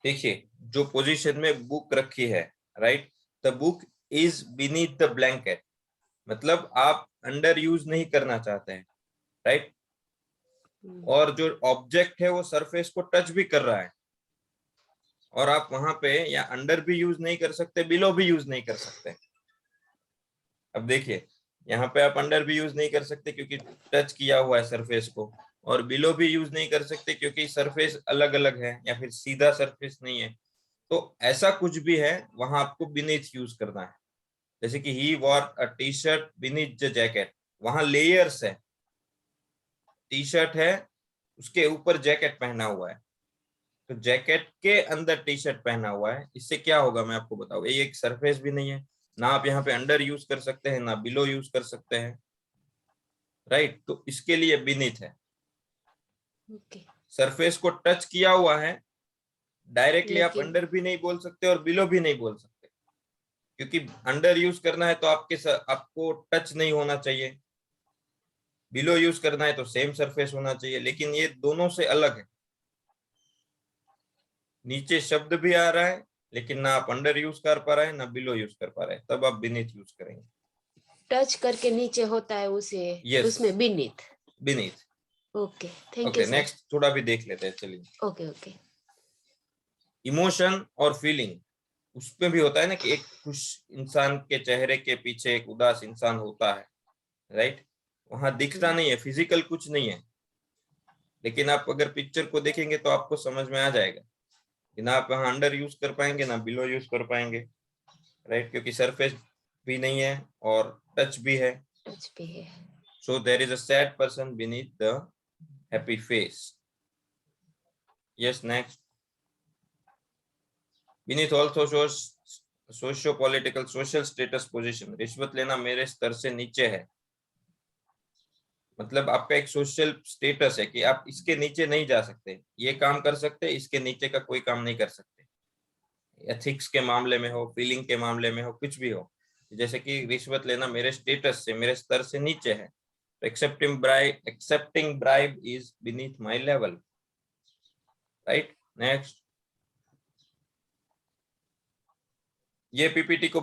Speaker 2: देखिए जो पोजीशन में बुक रखी है, right, the book is beneath the blanket, मतलब आप अंडर यूज नहीं करना चाहते हैं, राइट। और जो ऑब्जेक्ट है वो सरफेस को टच भी कर रहा है, और आप वहां पे या अंडर भी यूज नहीं कर सकते, बिलो भी यूज नहीं कर सकते। अब देखिए यहाँ पे आप अंडर भी यूज नहीं कर सकते क्योंकि टच किया हुआ है सरफेस को, और बिलो भी यूज नहीं कर सकते क्योंकि सरफेस अलग अलग है या फिर सीधा सरफेस नहीं है। तो ऐसा कुछ भी है वहां आपको बीनीथ यूज करना है। जैसे कि ही wear a T shirt beneath the jacket, वहां लेयर्स है, टी शर्ट है उसके ऊपर जैकेट पहना हुआ है, तो जैकेट के अंदर टी शर्ट पहना हुआ है। इससे क्या होगा मैं आपको बताऊंगा, ये एक सरफेस भी नहीं है, ना आप यहाँ पे अंडर यूज कर सकते हैं ना बिलो यूज कर सकते हैं, राइट। तो इसके लिए बीनीथ है। सरफेस को टच किया हुआ है, डायरेक्टली आप अंडर भी नहीं बोल सकते और बिलो भी नहीं बोल सकते, क्योंकि अंडर यूज करना है तो आपको टच नहीं होना चाहिए, बिलो यूज करना है तो सेम सरफेस होना चाहिए, लेकिन ये दोनों से अलग है। नीचे शब्द भी आ रहा है लेकिन ना आप अंडर यूज कर पा रहे हैं ना बिलो यूज कर पा रहे हैं, तब आप बीनीथ यूज करेंगे।
Speaker 6: टच करके नीचे होता है उसे,
Speaker 2: yes,
Speaker 6: उसमें beneath.
Speaker 2: Beneath.
Speaker 6: Okay, thank you.
Speaker 2: Next थोड़ा भी देख लेते हैं, चलिए।
Speaker 6: ओके।
Speaker 2: इमोशन और फीलिंग, उसमें भी होता है ना कि एक खुश इंसान के चेहरे के पीछे एक उदास इंसान होता है, राइट। वहां दिखता नहीं है, फिजिकल कुछ नहीं है, लेकिन आप अगर पिक्चर को देखेंगे तो आपको समझ में आ जाएगा कि ना आप वहां अंडर यूज कर पाएंगे ना बिलो यूज कर पाएंगे, राइट, क्योंकि सरफेस भी नहीं है और टच भी है। So there is a sad person beneath the happy face. Yes, next. Beneath also shows socio political social status position, रिश्वत लेना मेरे स्तर से नीचे है, मतलब आपका एक सोशल स्टेटस है कि आप इसके नीचे नहीं जा सकते, ये काम कर सकते, इसके नीचे का कोई काम नहीं कर सकते। एथिक्स के मामले में हो, फीलिंग के मामले में हो, कुछ भी हो, जैसे कि रिश्वत लेना मेरे स्टेटस से, मेरे स्तर से नीचे है, तो accepting bribe is beneath my level, right. Next. ये पीपीटी को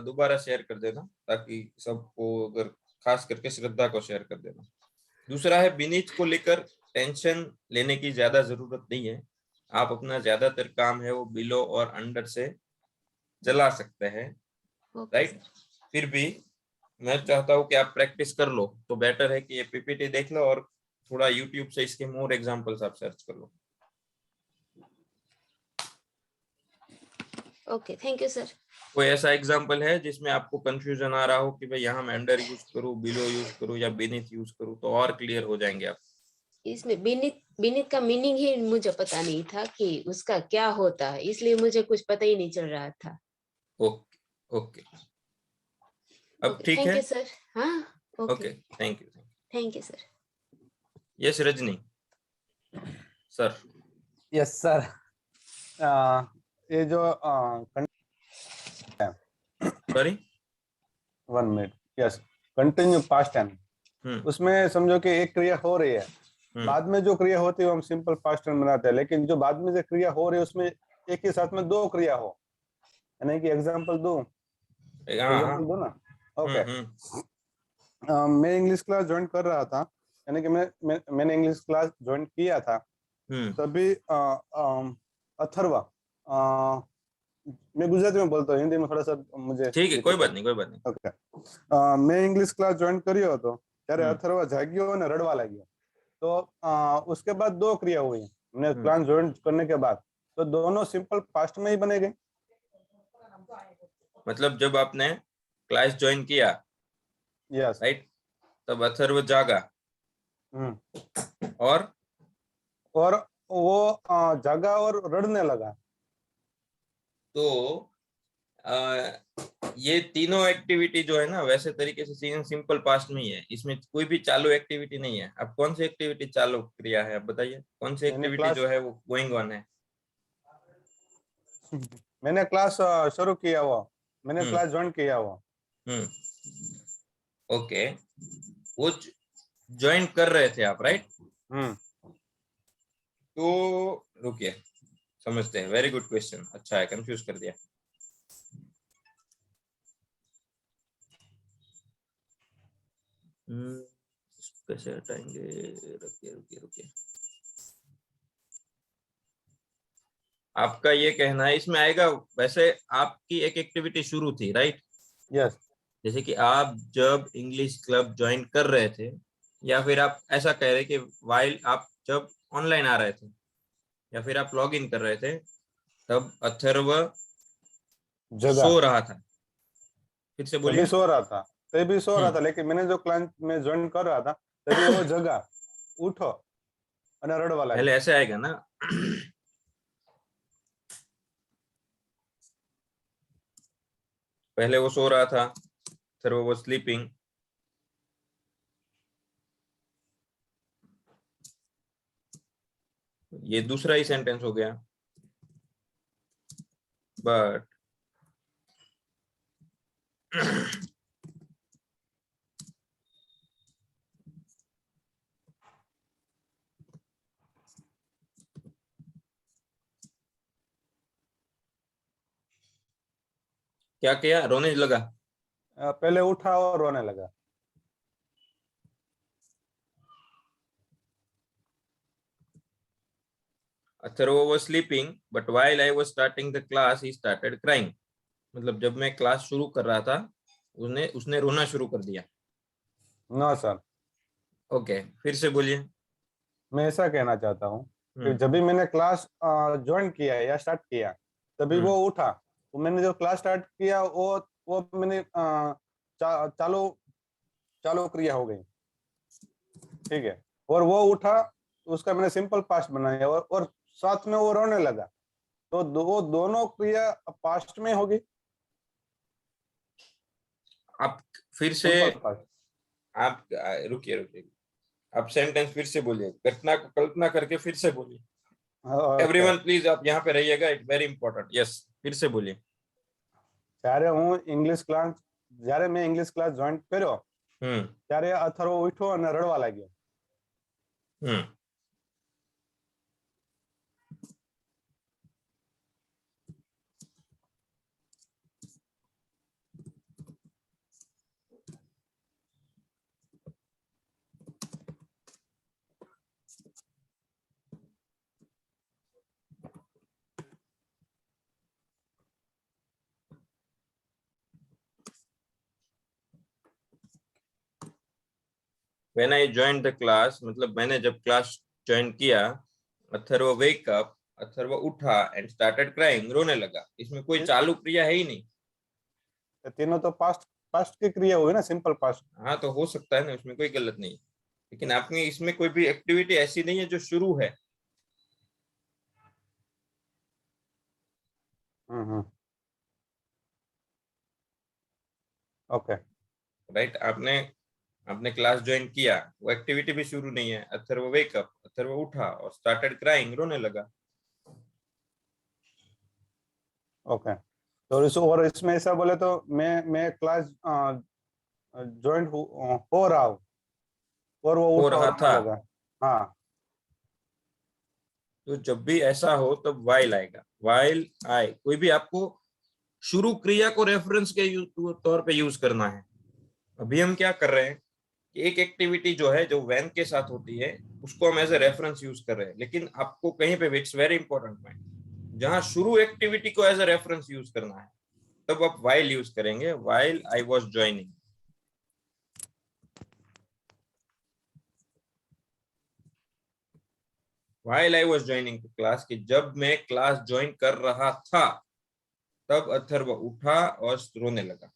Speaker 2: दोबारा शेयर कर देना ताकि सबको, अगर खास करके श्रद्धा को शेयर कर देना। दूसरा है बीनीथ को लेकर टेंशन लेने की ज्यादा जरूरत नहीं है, आप अपना ज्यादातर काम है वो बिलो और अंडर से चला सकते हैं, राइट। फिर भी मैं चाहता हूं कि आप प्रैक्टिस कर लो, तो बेटर है कि ये पीपीटी देख लो और थोड़ा यूट्यूब से इसके मोर एग्जांपल्स आप सर्च कर लो।
Speaker 6: Okay, thank you sir.
Speaker 2: कोई ऐसा एग्जांपल है जिसमें आपको कंफ्यूजन आ रहा हो कि भाई यहाँ मैं अंडर यूज करूँ, बिलो यूज करूँ या बीनीथ यूज करूँ, तो और क्लियर हो जाएंगे आप।
Speaker 6: इसमें बीनीथ का मीनिंग ही मुझे पता नहीं था कि उसका क्या होता है, इसलिए मुझे कुछ पता ही नहीं चल रहा था।
Speaker 2: ओके, अब ठीक है।
Speaker 6: Thank you sir. हाँ,
Speaker 2: okay, thank
Speaker 6: you sir.
Speaker 2: Yes, Rajni sir.
Speaker 11: Yes sir, ये जो
Speaker 2: sorry
Speaker 11: 1 minute, yes, continue past tense, उसमें समझो कि एक क्रिया हो रही है, बाद में जो क्रिया होती है हम सिंपल पास्ट टेंस बनाते हैं, लेकिन जो बाद में जो क्रिया हो रही है उसमें एक ही साथ में 2 क्रिया हो, यानी कि एग्जांपल दूं ना। ओके, मैं इंग्लिश क्लास ज्वाइन कर रहा था, यानी कि मैंने इंग्लिश क्लास ज्वाइन किया था, तभी अथर्वा, मैं गुजराती में बोलता हूँ, हिंदी में थोड़ा सा मुझे
Speaker 2: ठीक है, कोई बात नहीं।
Speaker 11: ओके, मैं इंग्लिश क्लास ज्वाइन કર્યો હતો ત્યારે अथर्वा जाग्यो અને રડવા લાગ્યો, तो उसके बाद 2 क्रिया हुई हमने क्लास ज्वाइन करने के बाद, तो दोनों सिंपल पास्ट में ही बनेंगे।
Speaker 2: मतलब जब आपने क्लास ज्वाइन किया,
Speaker 11: यस,
Speaker 2: राइट, तब अथर्व जागा और
Speaker 11: वो जागा और रड़ने लगा,
Speaker 2: तो ये तीनों एक्टिविटी जो है ना वैसे तरीके से सिंपल पास्ट में ही है, इसमें कोई भी चालू एक्टिविटी नहीं है। अब कौन सी एक्टिविटी चालू क्रिया है, आप बताइए, कौन सी एक्टिविटी जो है वो गोइंग ऑन है?
Speaker 11: मैंने क्लास शुरू किया हुआ, मैंने क्लास ज्वाइन किया हुआ।
Speaker 2: ओके, वो ज्वाइन कर रहे थे आप, राइट?
Speaker 11: तो
Speaker 2: रुकिए, समझते हैं। वेरी गुड क्वेश्चन, अच्छा है, कंफ्यूज कर दिया। इसको कैसे हटाएंगे? रुकिए रुकिए रुकिए। आपका ये कहना है इसमें आएगा, वैसे आपकी एक एक्टिविटी शुरू थी, राइट?
Speaker 11: यस।
Speaker 2: जैसे कि आप जब इंग्लिश क्लब ज्वाइन कर रहे थे, या फिर आप ऐसा कह रहे कि वाइल आप जब ऑनलाइन आ रहे थे, या फिर आप लॉग इन कर रहे थे, तब अथर्व सो रहा था। फिर से बोलिए।
Speaker 11: तभी सो रहा था, तभी सो रहा था, लेकिन मैंने जो क्लास में ज्वाइन कर रहा था तभी वो जगह उठो અને રડવા લાગ્યો।
Speaker 2: पहले ऐसे आएगा ना, पहले वो सो रहा था, फिर वो स्लीपिंग। ये दूसरा ही सेंटेंस हो गया। बट क्या किया? रोने लगा।
Speaker 11: पहले उठा और रोने लगा।
Speaker 2: Atharva was sleeping, but while I was starting the class, he started crying. मतलब जब मैं क्लास शुरू कर रहा था, उसने रोना शुरू कर दिया।
Speaker 11: No sir.
Speaker 2: ओके, फिर से बोलिए।
Speaker 11: मैं ऐसा कहना चाहता हूँ कि जब भी मैंने क्लास ज्वाइन किया या स्टार्ट किया, तभी वो उठा। तो मैंने जो क्लास स्टार्ट किया वो मैंने चालू क्रिया हो गई, ठीक है। और वो उठा, उसका मैंने सिंपल पास्ट बनाया और साथ में वो रोने लगा, तो वो दोनों क्रिया पास्ट में होगी।
Speaker 2: आप फिर से आप रुकिए, आप सेंटेंस फिर से बोलिए, घटना को कल्पना करके फिर से बोलिए। एवरीवन प्लीज आप यहाँ पे रहिएगा, इट वेरी इंपॉर्टेंट। यस, फिर से बोलिए।
Speaker 11: જ્યારે મેં ઇંગ્લિશ ક્લાસ જોઈન કર્યો ત્યારે અથર્વ ઉઠ્યો અને રડવા લાગ્યો।
Speaker 2: When I joined the class, मतलब मैंने जब क्लास ज्वाइन किया, अथर्व वेक अप, अथर्व उठा एंड स्टार्टेड क्राइंग, रोने लगा। इसमें कोई चालू क्रिया है ही नहीं।
Speaker 11: तीनों तो पास्ट की क्रिया हुई ना, सिंपल पास्ट।
Speaker 2: हाँ, तो हो सकता है ना, इसमें कोई गलत नहीं, लेकिन आपने इसमें कोई भी एक्टिविटी ऐसी नहीं है जो शुरू है।
Speaker 11: Okay,
Speaker 2: right. आपने क्लास ज्वाइन किया, वो एक्टिविटी भी शुरू नहीं है। अथर्व वेक अप, अथर्व उठा और स्टार्टेड क्राइंग, रोने लगा।
Speaker 11: ओके, तो और इसमें ऐसा बोले तो मैं क्लास ज्वाइन हो रहा हूँ और वो
Speaker 2: हो रहा था।
Speaker 11: लगा। हाँ,
Speaker 2: तो जब भी ऐसा हो तब वाइल आएगा। वाइल आए, कोई भी आपको शुरू क्रिया को रेफरेंस के तौर पे यूज करना है। अभी हम क्या कर रहे हैं कि एक एक्टिविटी जो है, जो वैन के साथ होती है, उसको हम एज ए रेफरेंस यूज कर रहे हैं। लेकिन आपको कहीं पे, इट्स वेरी इंपॉर्टेंट पॉइंट, जहां शुरू एक्टिविटी को एज ए रेफरेंस यूज करना है, तब आप वाइल यूज करेंगे। While I was joining. While I was joining class, कि जब मैं क्लास ज्वाइन कर रहा था, तब अथर्व उठा और रोने लगा।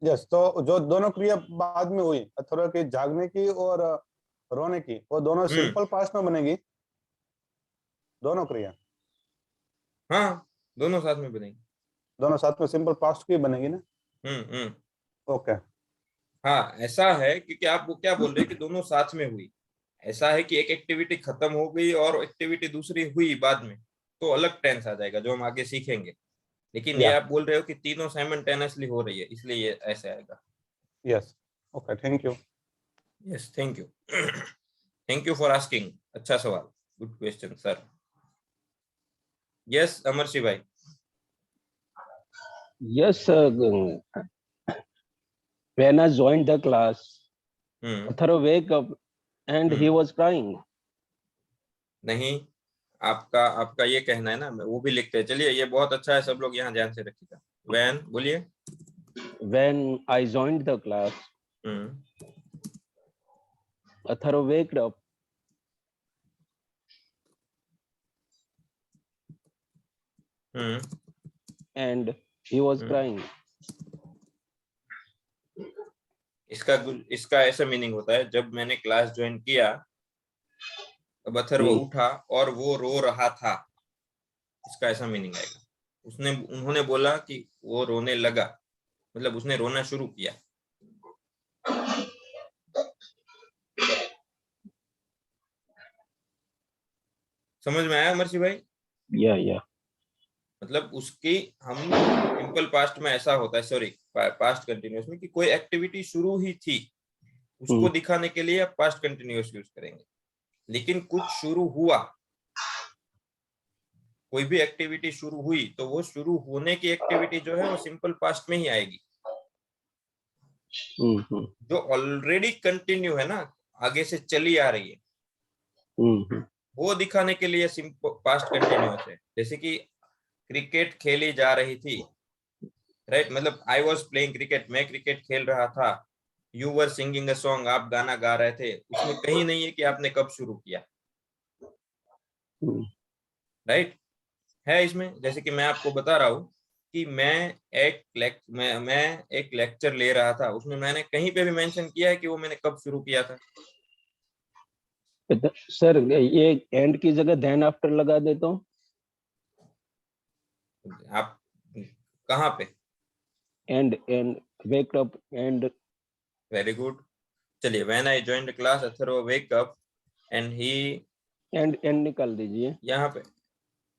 Speaker 11: यस, तो जो दोनों क्रिया बाद में हुई, अथर्व की जागने की और रोने की, वो दोनों सिंपल पास्ट में बनेगी, दोनों क्रिया।
Speaker 2: हाँ, दोनों साथ में बनेगी,
Speaker 11: दोनों साथ में सिंपल पास्ट की बनेगी ना। ओके।
Speaker 2: हाँ, ऐसा है, क्योंकि आप वो क्या बोल रहे हैं कि दोनों साथ में हुई। ऐसा है कि एक एक्टिविटी खत्म हो गई और एक्टिविटी दूसरी हुई बाद में, तो अलग टेंस आ जाएगा जो हम आगे सीखेंगे। लेकिन ये आप बोल रहे हो कि तीनों साइमल्टेनियसली हो रही है, इसलिए ये ऐसे आएगा।
Speaker 11: Yes, okay, thank you.
Speaker 2: Yes, thank you. Thank you for asking. अच्छा सवाल, गुड क्वेश्चन सर। यस अमरशी भाई.
Speaker 3: Yes, when I joined the class, Atharva wake up and he was crying.
Speaker 2: नहीं, आपका ये कहना है ना, वो भी लिखते हैं. चलिए, ये बहुत अच्छा है, सब लोग यहाँ ध्यान से रखिएगा. When, बोलिए.
Speaker 3: When I joined the class, Atharva waked up and he was crying.
Speaker 2: इसका ऐसा मीनिंग होता है, जब मैंने क्लास ज्वाइन किया तब अथर्व उठा और वो रो रहा था. इसका ऐसा मीनिंग आएगा. उन्होंने बोला कि वो रोने लगा, मतलब उसने रोना शुरू किया. समझ में आया अमरशी भाई?
Speaker 3: या
Speaker 2: मतलब उसकी, हम सिंपल पास्ट में ऐसा होता है, सॉरी पास्ट कंटिन्यूअस में, कि कोई एक्टिविटी शुरू ही थी, उसको दिखाने के लिए आप पास्ट कंटिन्यूअस यूज करेंगे. लेकिन कुछ शुरू हुआ, कोई भी एक्टिविटी शुरू हुई, तो वो शुरू होने की एक्टिविटी जो है वो सिंपल पास्ट में ही आएगी. जो ऑलरेडी कंटिन्यू है ना, आगे से चली आ रही है, वो दिखाने के लिए सिंपल पास्ट कंटिन्यूअस है. जैसे कि क्रिकेट खेली जा रही थी, राइट, मतलब आई वॉज प्लेइंग क्रिकेट, मैं क्रिकेट खेल रहा था. You were singing a song, आप गाना गा रहे थे. उसमें कहीं नहीं है कि आपने कब शुरू किया, राइट है इसमें. जैसे कि मैं आपको बता रहा हूँ कि मैं एक लेक्चर ले रहा था, उसमें मैंने कहीं पे भी मेंशन किया है कि वो मैंने कब शुरू किया था.
Speaker 3: सर, ये एंड की जगह देन आफ्टर लगा देता हूँ.
Speaker 2: आप कहाँ पे?
Speaker 3: And wake up and.
Speaker 2: Very good. चलिए, when I joined the class Atharv wake up and he,
Speaker 3: and निकाल दीजिए
Speaker 2: यहाँ पे.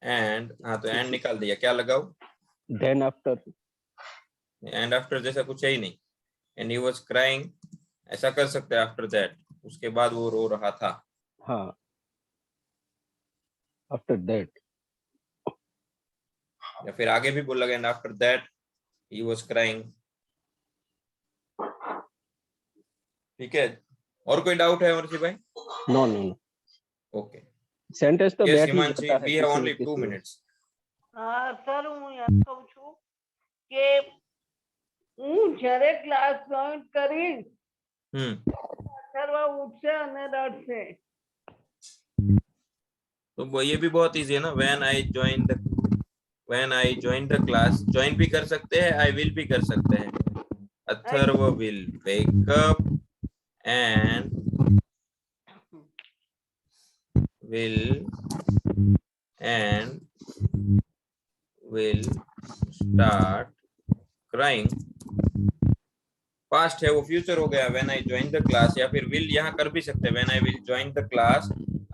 Speaker 2: एंड, हाँ, तो एंड निकाल दिया. क्या लगाओ?
Speaker 3: Then after.
Speaker 2: एंड आफ्टर जैसा कुछ है ही नहीं. एंड ही वाज क्राइंग, ऐसा कर सकते हैं. आफ्टर दैट, उसके बाद वो रो रहा था.
Speaker 3: हाँ, आफ्टर दैट.
Speaker 2: या फिर आगे भी बोल लगा, and after that he was crying. ठीक है, और कोई डाउट है अमरजी भाई?
Speaker 3: नो.
Speaker 2: ओके.
Speaker 3: सेंटेंस तो
Speaker 2: yes,
Speaker 3: बैठ ही
Speaker 2: Himanshi,
Speaker 3: जाता है.
Speaker 2: we have only 2 minutes.
Speaker 1: હા સર, હું એમ કહું છું કે હું જ્યારે ક્લાસ જોઈન કરીશ, અથર્વ ઉઠશે અને રડશે.
Speaker 2: तो ये भी बहुत इजी है ना. When I join the class, join भी कर सकते हैं, आई विल भी कर सकते हैं. Atharva will wake up and will start crying. Past है, वो फ्यूचर हो गया. When I join the class, या फिर विल यहाँ कर भी सकते हैं. When I will join the class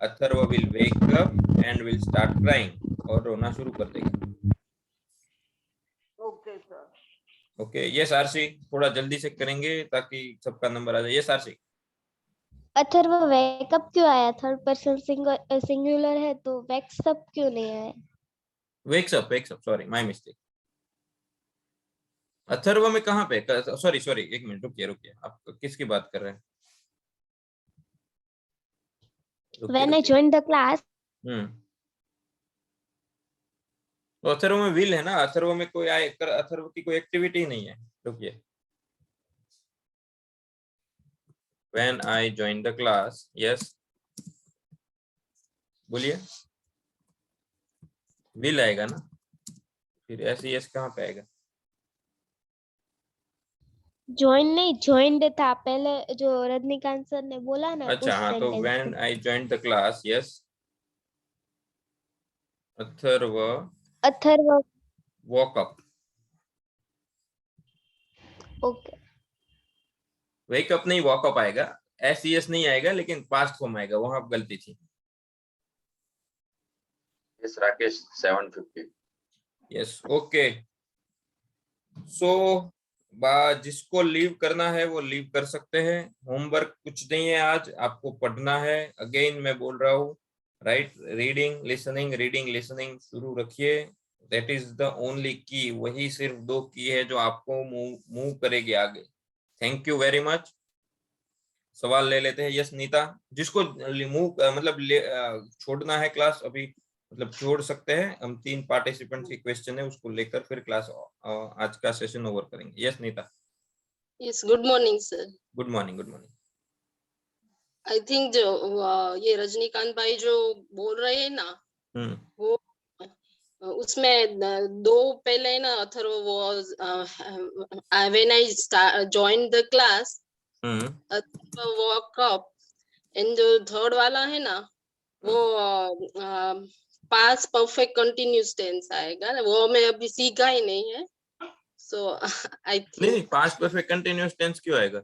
Speaker 2: Atharva will wake up and will start crying, और रोना शुरू कर देगा.
Speaker 1: Okay sir.
Speaker 2: Okay. Yes RC, थोड़ा जल्दी से करेंगे ताकि सबका नंबर आ जाए. Yes RC.
Speaker 4: अथर्व वेकअप क्यों आया? थर्ड पर्सन सिंगुलर है तो वेक्स अप क्यों नहीं आया?
Speaker 2: Wakes up, sorry, my mistake. Atharva में कहाँ पे? सॉरी, एक मिनट रुकिए. आप किसकी बात कर रहे हैं?
Speaker 4: When I joined the class.
Speaker 2: तो अथर्व में विल है ना. अथर्व में कोई अथर्व की कोई एक्टिविटी नहीं है. रुकिए. When I joined the class, yes, बोलिए. विल आएगा ना, फिर ऐसे यस कहाँ पे आएगा?
Speaker 4: ज्वाइन नहीं, ज्वाइंड था पहले जो रजनीकांत सर ने बोला ना.
Speaker 2: अच्छा, हाँ, तो when I joined the class, yes, Atharva woke up.
Speaker 4: Okay.
Speaker 2: Wake up नहीं, वॉक अप आएगा. एस नहीं आएगा, लेकिन पास्ट फॉर्म आएगा. वहां आप गलती थी.
Speaker 5: Yes Rakesh, 7:50.
Speaker 2: Yes, okay. So जिसको लीव करना है वो लीव कर सकते हैं. होमवर्क कुछ नहीं है आज, आपको पढ़ना है. अगेन मैं बोल रहा हूँ, राइट? रीडिंग लिसनिंग शुरू रखिए। दैट इज द ओनली की। वही सिर्फ 2 की है जो आपको मूव करेगी आगे। Thank you very much. सवाल ले लेते हैं। यस नीता, जिसको छोड़ना है क्लास अभी मतलब छोड़ सकते हैं। हम 3 पार्टिसिपेंट की क्वेश्चन है, उसको लेकर फिर क्लास आज का सेशन ओवर करेंगे। Yes Neeta.
Speaker 12: Yes, good morning sir.
Speaker 2: Good morning.
Speaker 12: I think जो ये रजनीकांत भाई जो बोल रहे हैं ना, वो उसमें 2 पहले ना अथर्व वो when I join the class walk up, and जो थर्ड वाला है ना वो पास्ट परफेक्ट कंटिन्यूअस टेंस आएगा ना, वो मैं अभी सीखा ही नहीं है। सो आई थिंक
Speaker 2: नहीं, पास्ट परफेक्ट कंटिन्यूअस टेंस क्यों आएगा?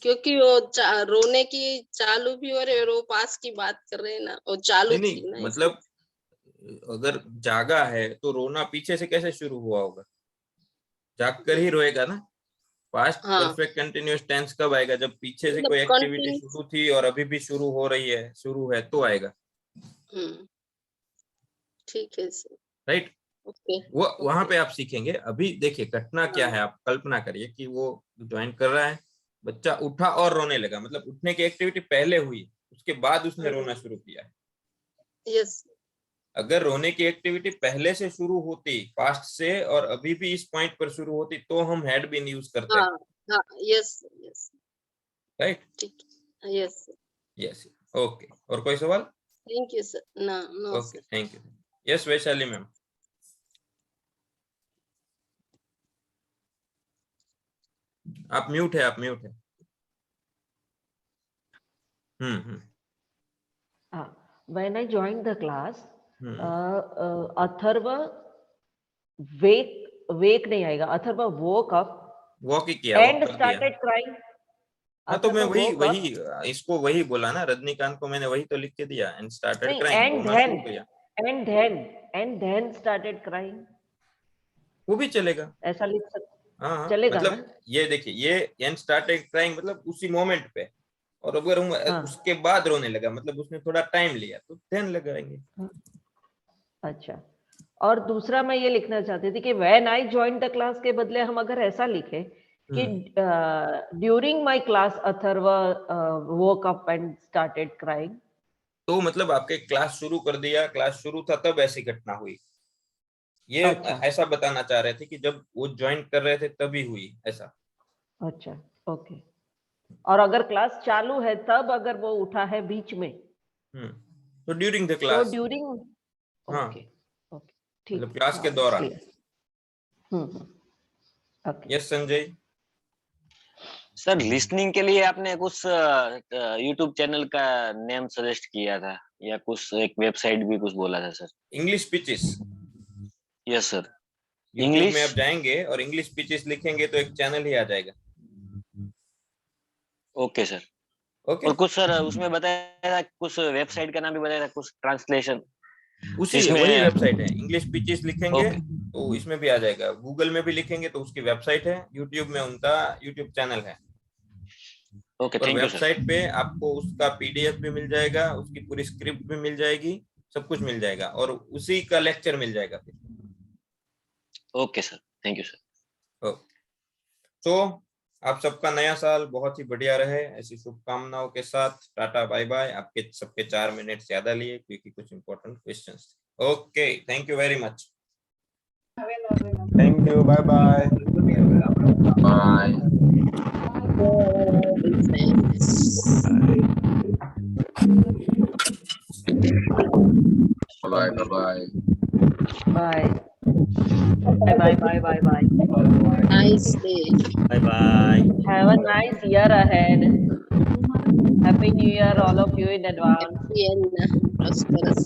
Speaker 12: क्योंकि वो रोने की चालू भी हो रहे और वो पास की बात कर रहे हैं ना, वो चालू
Speaker 2: नहीं,
Speaker 12: थी ना,
Speaker 2: मतलब अगर जागा है तो रोना पीछे से कैसे शुरू हुआ होगा? जाग कर ही रोएगा ना। पास्ट परफेक्ट कंटिन्यूअस टेंस कब आएगा? जब पीछे से कोई एक्टिविटी शुरू थी और अभी भी शुरू हो रही है, शुरू है तो आएगा।
Speaker 12: ठीक है सर।
Speaker 2: राइट?
Speaker 12: ओके,
Speaker 2: वो वहां पे आप सीखेंगे। अभी देखिए घटना क्या है, आप कल्पना करिए कि वो ज्वाइन कर रहा है, बच्चा उठा और रोने लगा, मतलब उठने की एक्टिविटी पहले हुई, उसके बाद उसने रोना शुरू किया है।
Speaker 12: यस।
Speaker 2: अगर रोने की एक्टिविटी पहले से शुरू होती, पास्ट से, और अभी भी इस पॉइंट पर शुरू होती, तो हम हैड बीन यूज करते हैं।
Speaker 12: हाँ, यस।
Speaker 2: राइट?
Speaker 12: ठीक, यस।
Speaker 2: Yes, okay. और कोई सवाल?
Speaker 12: Thank you sir. No
Speaker 2: okay, thank you. Yes Vaishali ma'am. आप म्यूट है।
Speaker 13: When I joined the class, Atharva wake नहीं आएगा, अथर्व woke up
Speaker 2: ही किया
Speaker 13: and started crying।
Speaker 2: हाँ, तो मैं वही बोला ना, रजनीकांत को मैंने वही तो लिख के दिया, and started crying।
Speaker 13: and then started crying।
Speaker 2: वो भी चलेगा,
Speaker 13: ऐसा लिख सकते।
Speaker 2: हाँ,
Speaker 13: चलेगा
Speaker 2: मतलब
Speaker 13: ना?
Speaker 2: ये देखिए, ये and started crying मतलब उसी मोमेंट पे, और अगर हम उसके बाद रोने लगा मतलब उसने थोड़ा टाइम लिया, तो then लगाएंगे।
Speaker 13: अच्छा, और दूसरा मैं ये लिखना चाहती थी कि when I joined the class के बदले हम अगर ऐसा लिखे कि during my class Atharva woke up and started crying,
Speaker 2: तो मतलब आपके क्लास शुरू कर दिया, क्लास शुरू था तब ऐसी घटना हुई। ये ऐसा बताना चाह रहे थे कि जब वो ज्वाइन कर रहे थे तभी हुई ऐसा।
Speaker 13: अच्छा, ओके। और अगर क्लास चालू है तब अगर वो उठा है बीच में,
Speaker 2: तो ड्यूरिंग द क्लास।
Speaker 13: तो ड्यूरिंग, ओके, ठीक,
Speaker 2: मतलब क्लास के दौरान।
Speaker 13: Okay.
Speaker 2: Yes Sanjay
Speaker 14: sir, listening के लिए आपने कुछ यूट्यूब चैनल का नेम सजेस्ट किया था, या कुछ एक वेबसाइट भी कुछ बोला था sir?
Speaker 2: English pitches.
Speaker 14: Yes sir.
Speaker 2: English में आप जाएंगे और इंग्लिश पिचेस लिखेंगे तो एक चैनल ही आ जाएगा।
Speaker 14: Okay sir.
Speaker 2: ओके।
Speaker 14: और कुछ सर उसमें बताया था, कुछ वेबसाइट का नाम भी बताया था, कुछ ट्रांसलेशन
Speaker 2: वही वेबसाइट है। इंग्लिश पिचेस लिखेंगे तो इसमें भी आ जाएगा। गूगल में भी लिखेंगे तो उसकी वेबसाइट है। यूट्यूब में उनका यूट्यूब चैनल है।
Speaker 14: ओके,
Speaker 2: और वेबसाइट पे आपको उसका पीडीएफ भी मिल जाएगा, उसकी पूरी स्क्रिप्ट भी मिल जाएगी, सब कुछ मिल जाएगा, और उसी का लेक्चर मिल जाएगा फिर।
Speaker 14: Okay sir, thank you sir.
Speaker 2: तो आप सबका नया साल बहुत ही बढ़िया रहे, ऐसी शुभकामनाओं के साथ टाटा बाय बाय। आपके सबके 4 मिनट ज्यादा लिए क्योंकि कुछ इंपॉर्टेंट क्वेश्चंस थे। Okay, thank you very much.
Speaker 11: Thank you, bye bye.
Speaker 5: Bye bye
Speaker 13: bye bye bye bye bye.
Speaker 12: Nice day.
Speaker 2: Bye bye.
Speaker 13: Have a nice year ahead. Happy New Year, all of you in advance.
Speaker 12: Happy and prosperous.